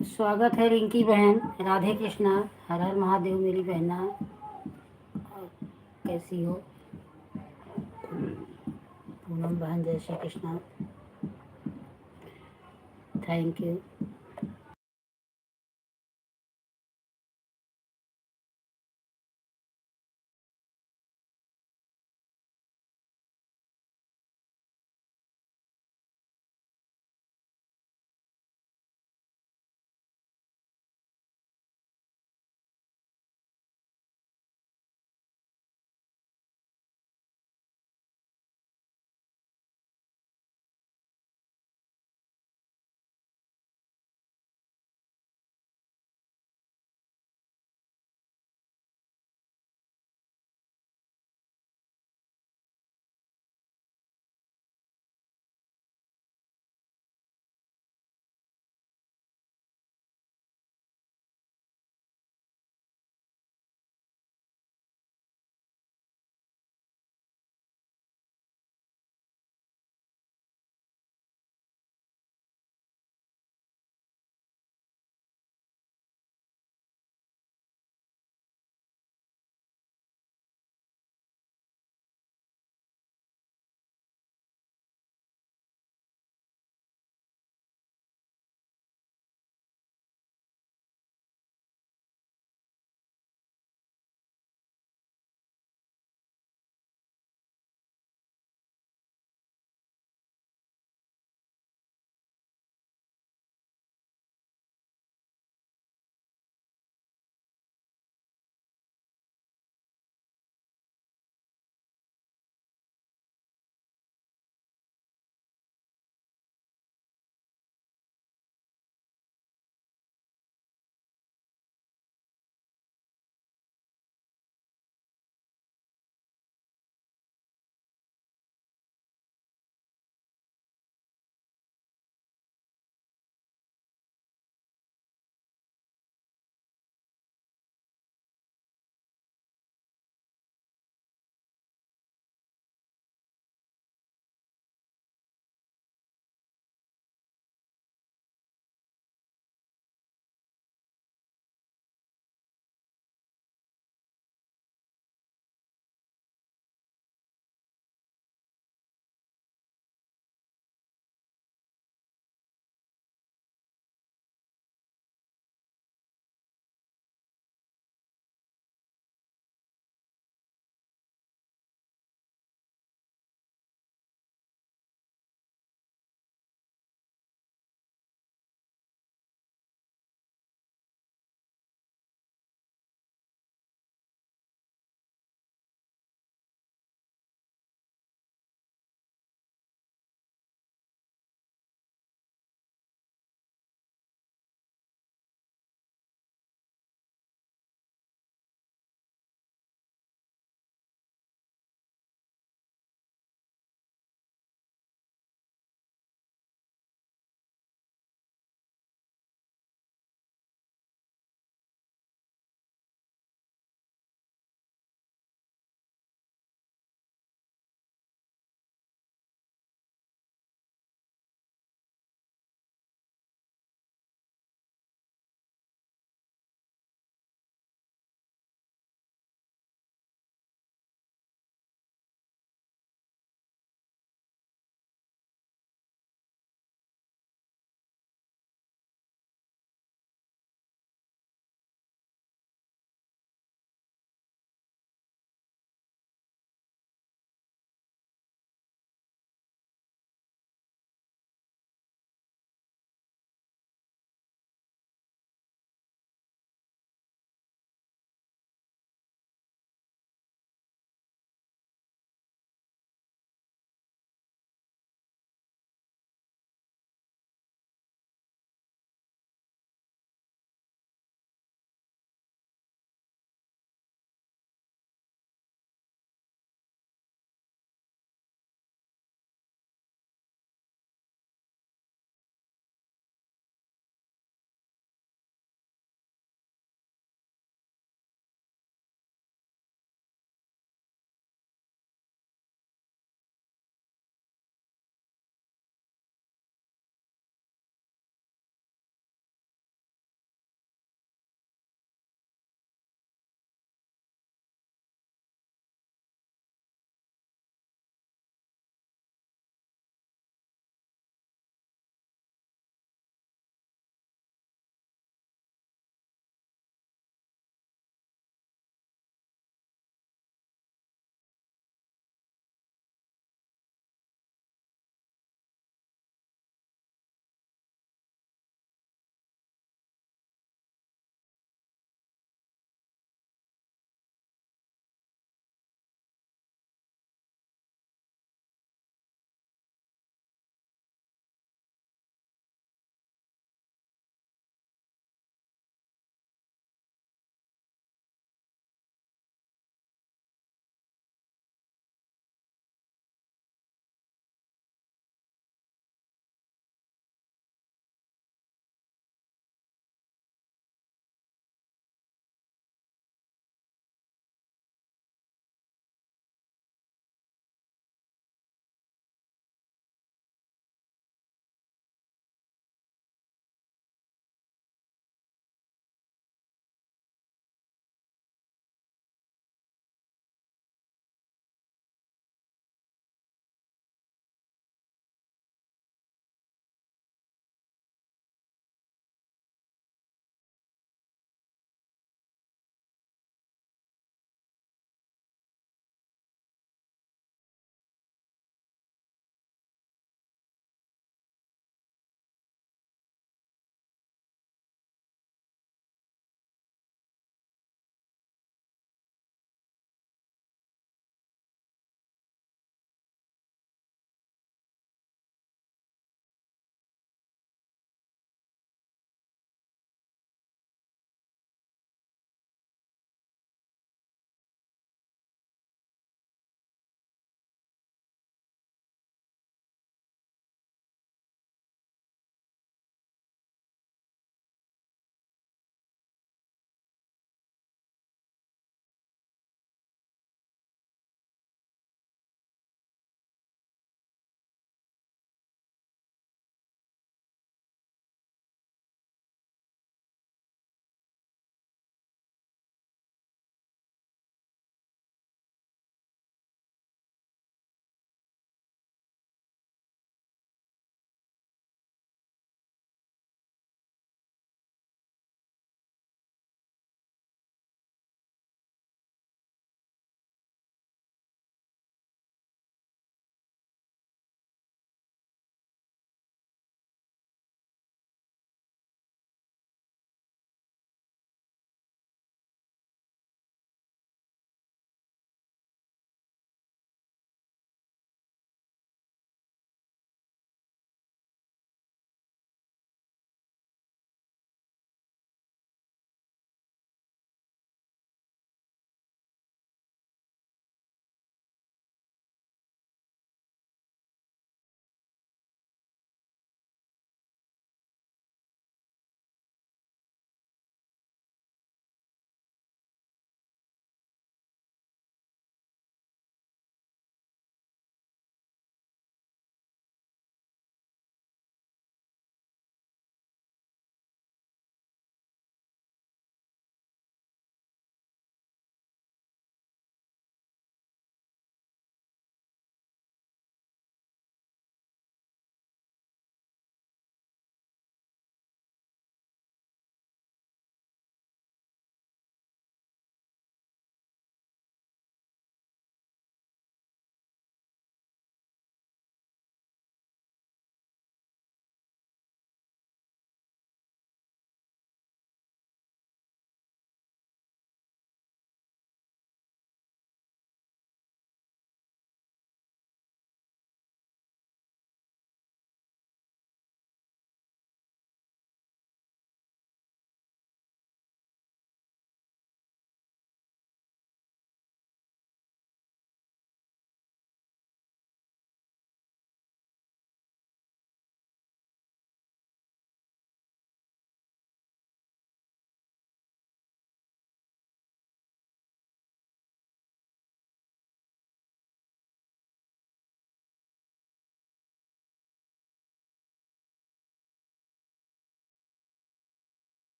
स्वागत है रिंकी बहन, राधे कृष्णा, हर हर महादेव मेरी बहना। और कैसी हो पूनम बहन? जय श्री कृष्णा, थैंक यू।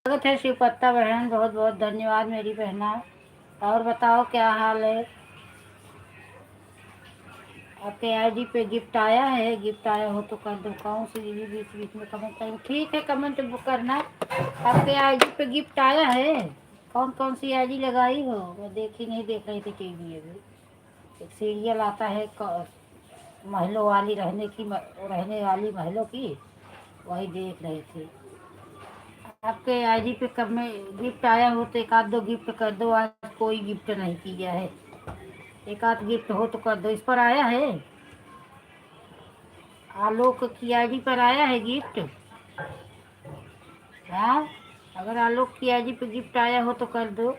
स्वागत है शिवपत्ता बहन, बहुत बहुत धन्यवाद मेरी बहना। और बताओ क्या हाल है? आपके आईडी पे गिफ्ट आया है? गिफ्ट आया हो तो कर दो। कौन सी दीदी बीच बीच में कमेंट करूँ? ठीक है, कमेंट करना। आपके आईडी पे गिफ्ट आया है? कौन कौन सी आईडी लगाई हो? मैं देखी नहीं, देख रही थी टीवी अभी। एक सीरियल आता है महलों वाली रहने वाली महलों की, वही देख रही थी। आपके आईडी पे कब में गिफ्ट आया हो तो एक आध दो गिफ्ट कर दो। आज कोई गिफ्ट नहीं किया है, एक आध गिफ्ट हो तो कर दो। इस पर आया है, आलोक की आईडी पर आया है गिफ्ट। हाँ, अगर आलोक की आईडी पे गिफ्ट आया हो तो कर दो।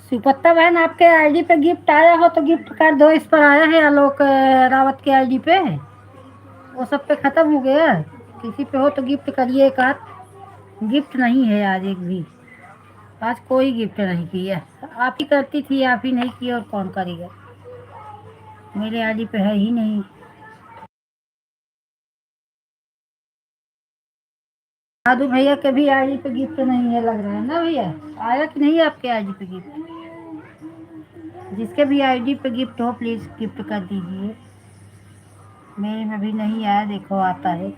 शिवपत्ता बहन, आपके आईडी पे गिफ्ट आया हो तो गिफ्ट कर दो। इस पर आया है आलोक रावत के आईडी पे, वो सब पे खत्म हो गया। किसी पे हो तो गिफ्ट करिए एक आध। गिफ्ट नहीं है आज एक भी, आज कोई गिफ्ट नहीं किया। आप ही करती थी, आप ही नहीं की और कौन करेगा? मेरे आईडी पे है ही नहीं। साधु भैया के भी आईडी पे गिफ्ट नहीं है लग रहा है ना भैया? आया कि नहीं आपके आईडी पे गिफ्ट? जिसके भी आईडी पे गिफ्ट हो प्लीज गिफ्ट कर दीजिए। मेरे में भी नहीं आया, देखो आता है।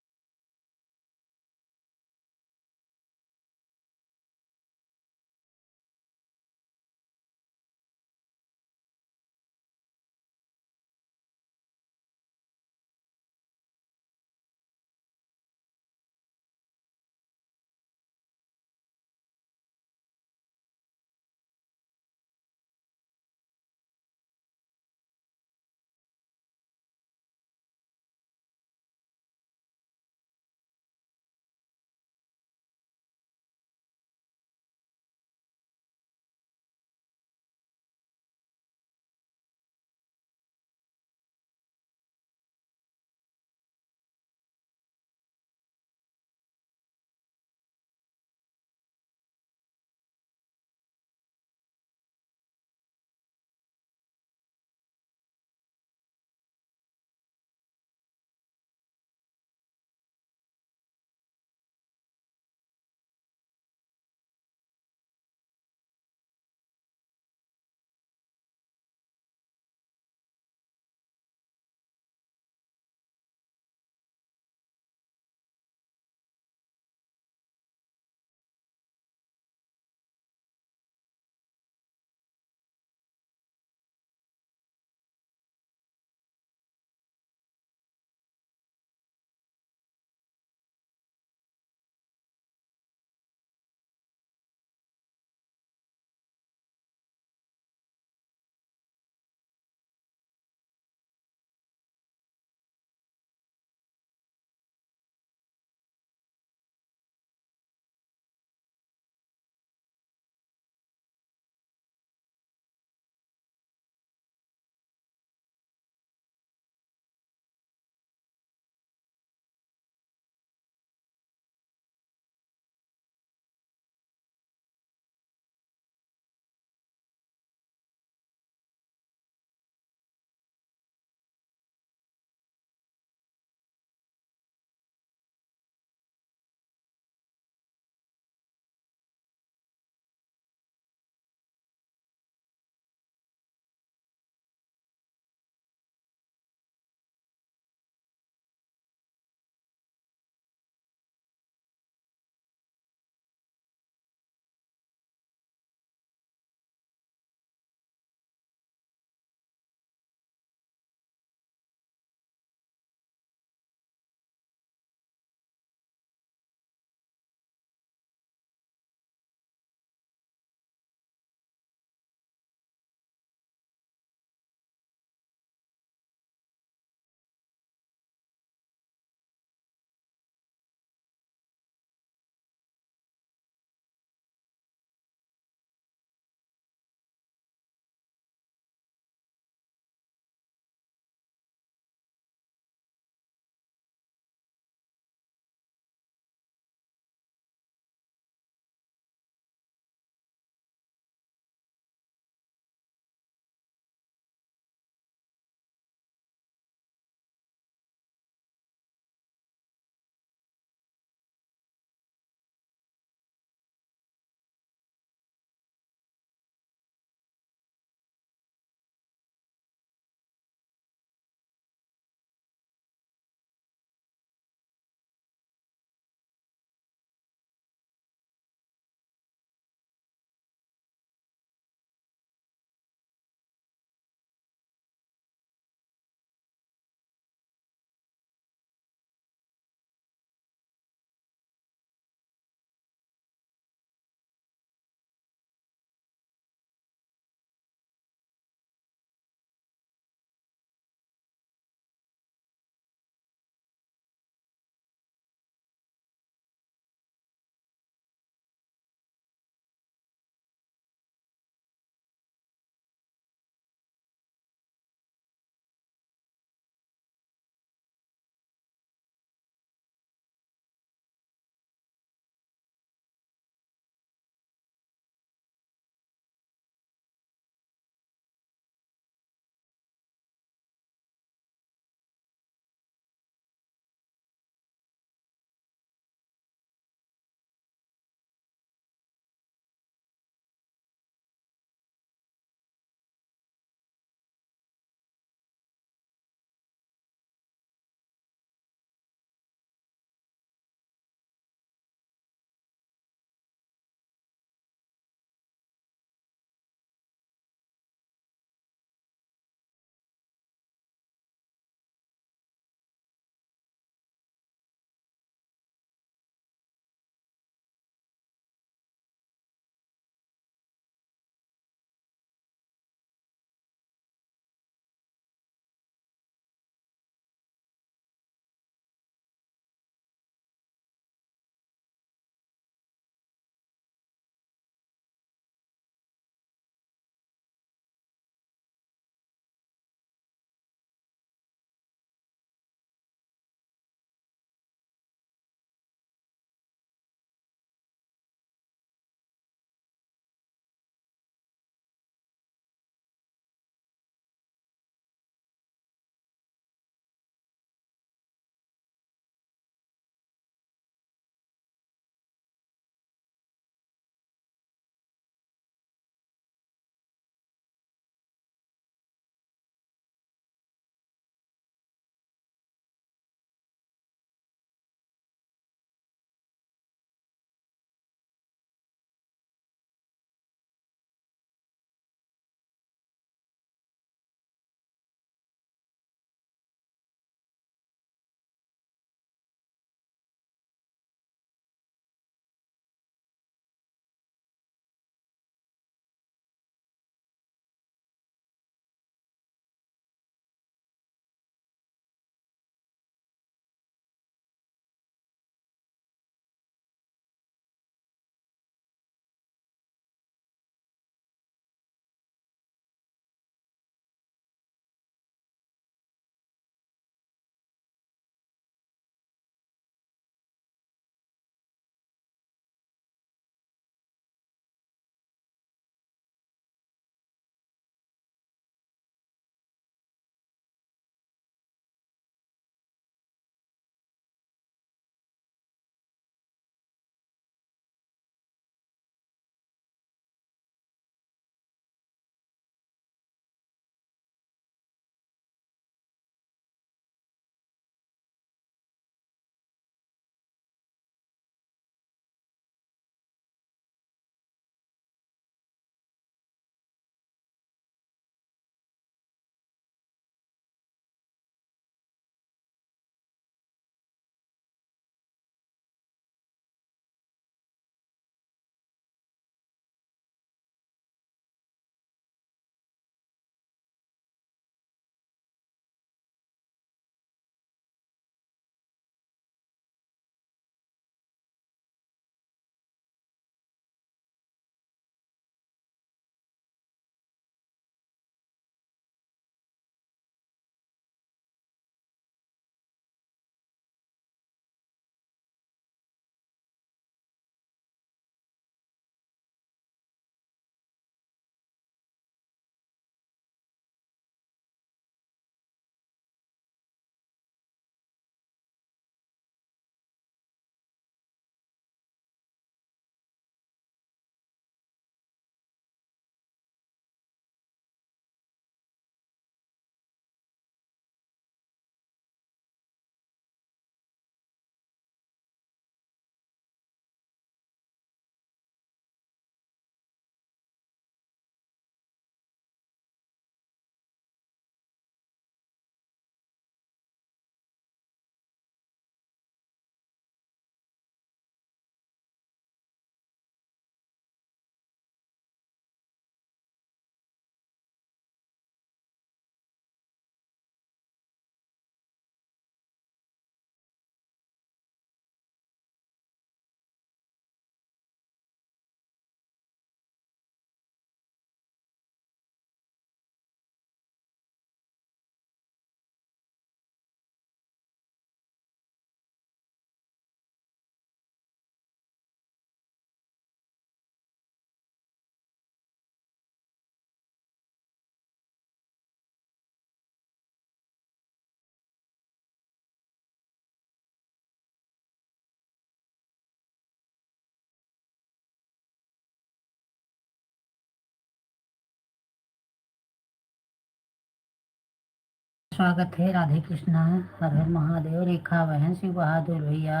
स्वागत है। राधे कृष्णा, हर हर महादेव। रेखा बहन, शिव बहादुर भैया,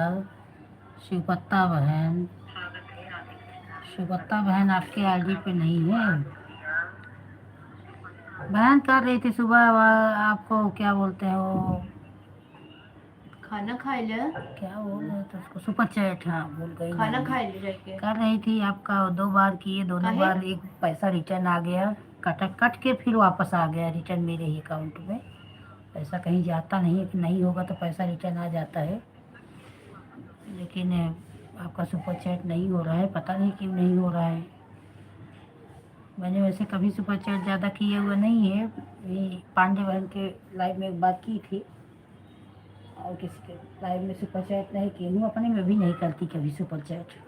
शिवपत्ता बहन, शिवपत्ता बहन आपके आईडी पे नहीं है। बहन कर रही थी सुबह आपको क्या बोलते हैं वो, खाना खा ले, क्या बोल रहे थे उसको, सुपर चैट। हाँ भूल गई खाना नाम खा भी। ले जाके। कर रही थी आपका 2 बार किए, दोनों काहे? बार एक पैसा रिटर्न आ गया, कट के फिर वापस आ गया रिटर्न मेरे ही अकाउंट में। पैसा कहीं जाता नहीं है, कि नहीं होगा तो पैसा रिटर्न आ जाता है। लेकिन आपका सुपर चैट नहीं हो रहा है, पता नहीं क्यों नहीं हो रहा है। मैंने वैसे कभी सुपर चैट ज़्यादा किए हुए नहीं है, ये पांडे बहन के लाइव में एक बार की थी, और किसी के लाइव में सुपर चैट नहीं की हूँ। अपने में भी नहीं करती कभी सुपर चैट।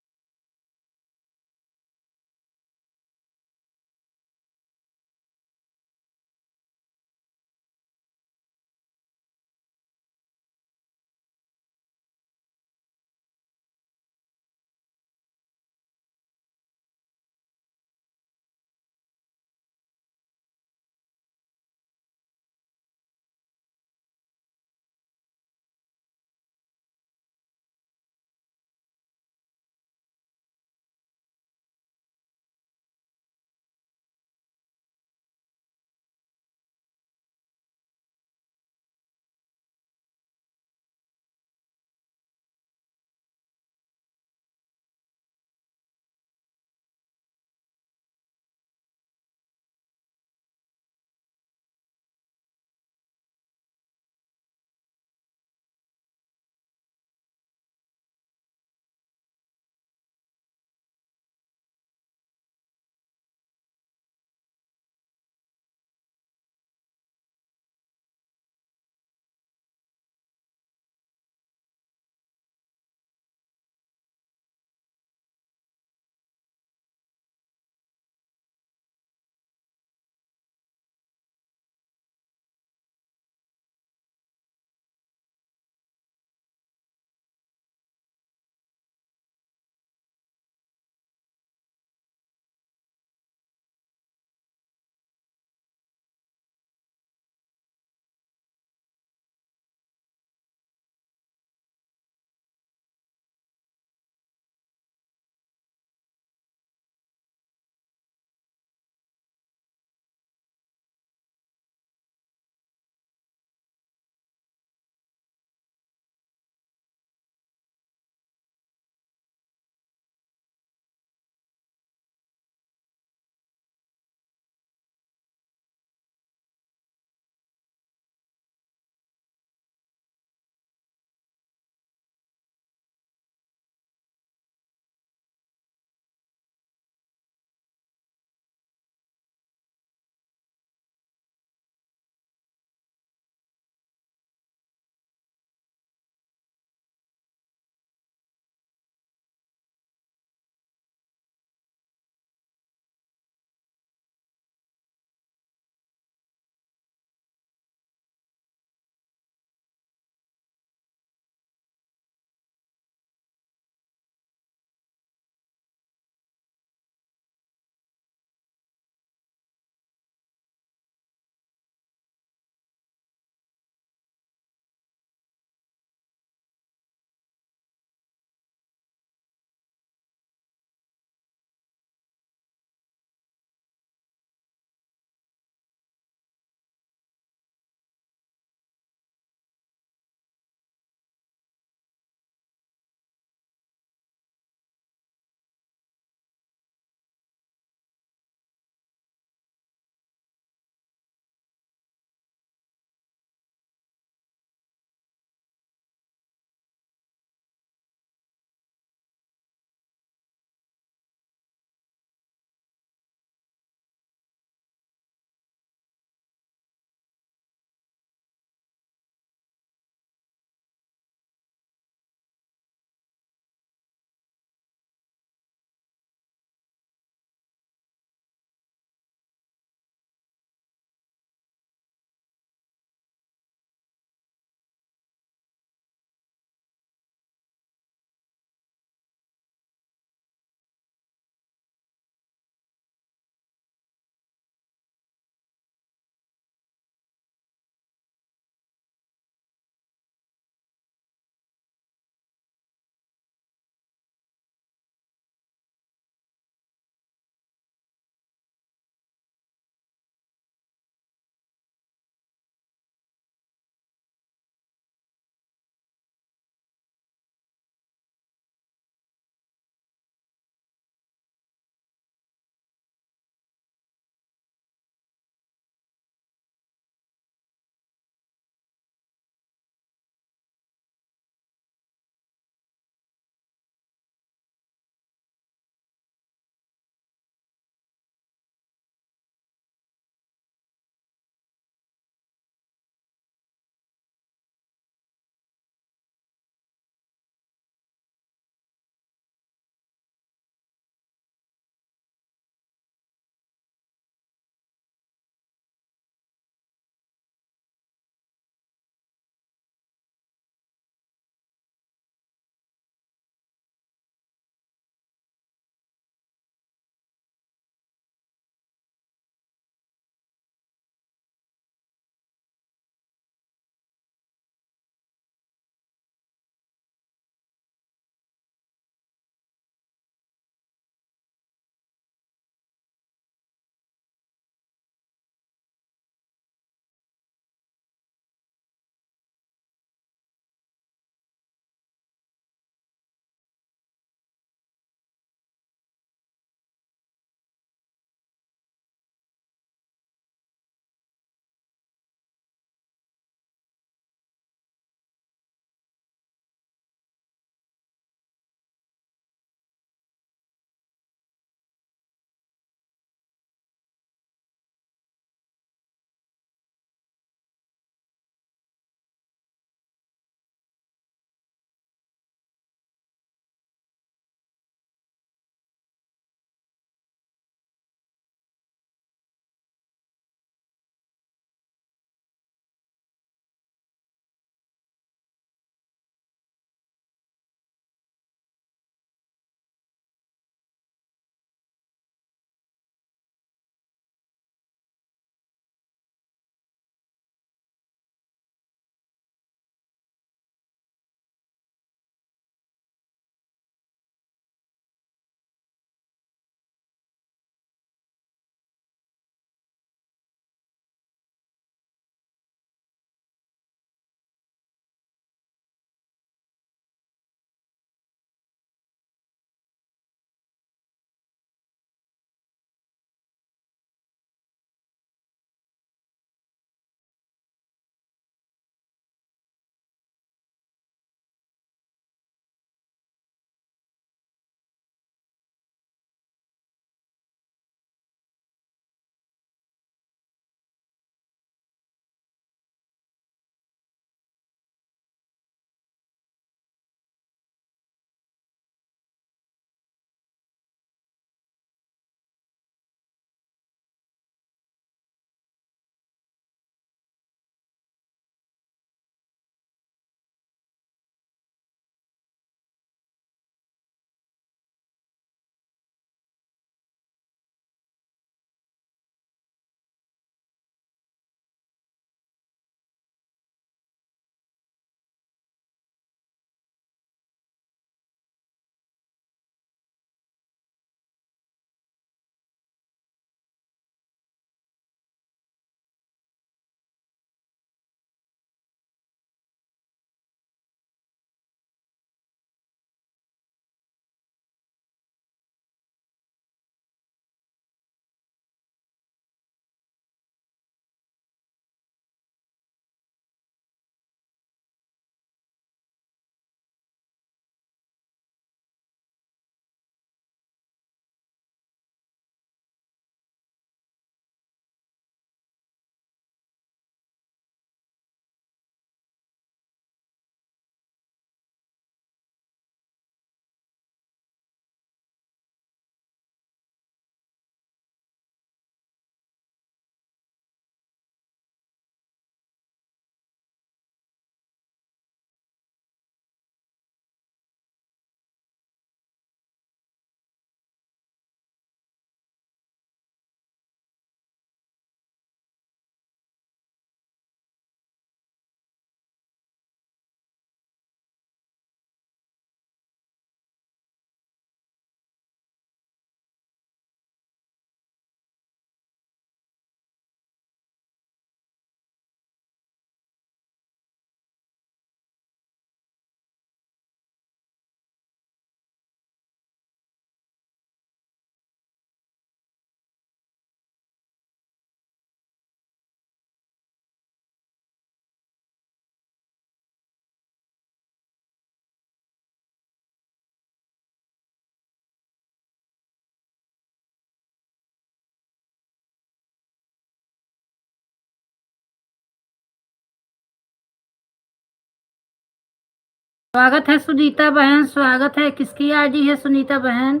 स्वागत है सुनीता बहन, स्वागत है। किसकी आईडी है सुनीता बहन?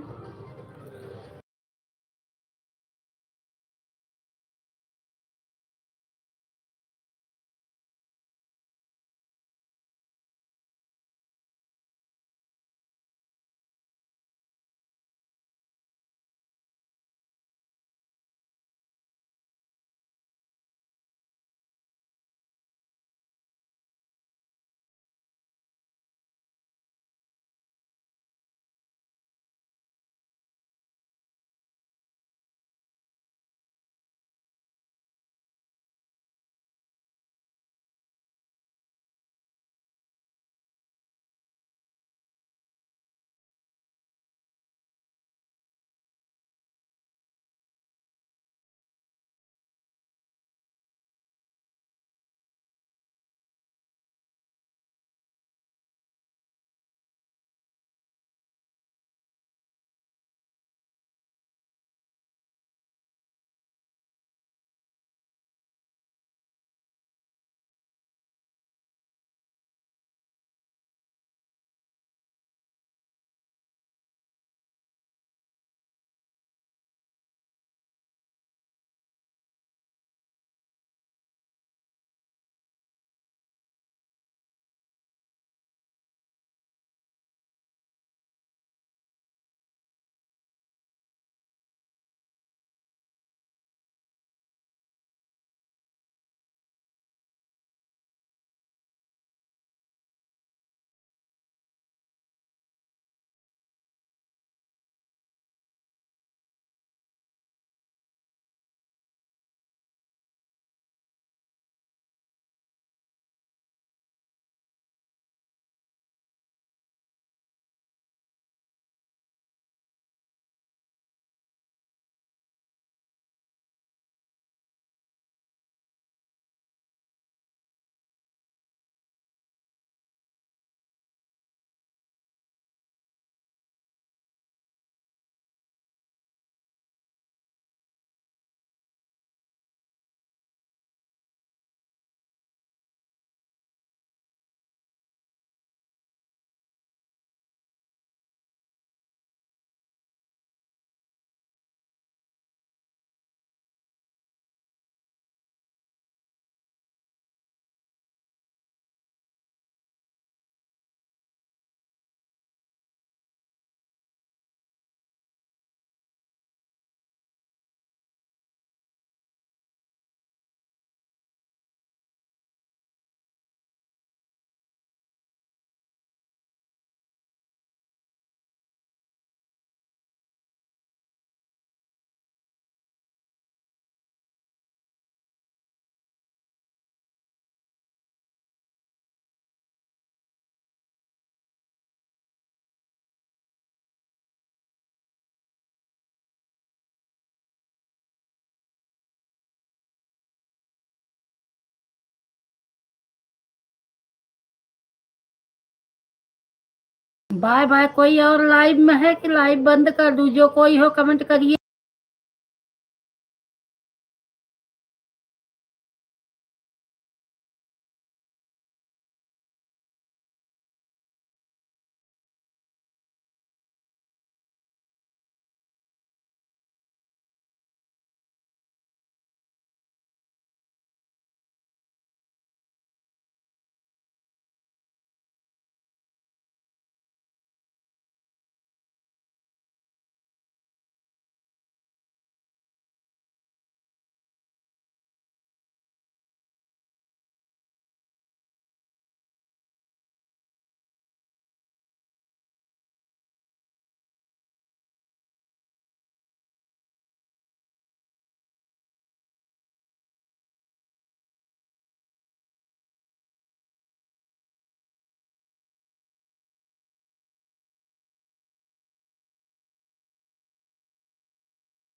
Bye bye. कोई और लाइव में है कि लाइव बंद कर दूं? जो कोई हो कमेंट करिए।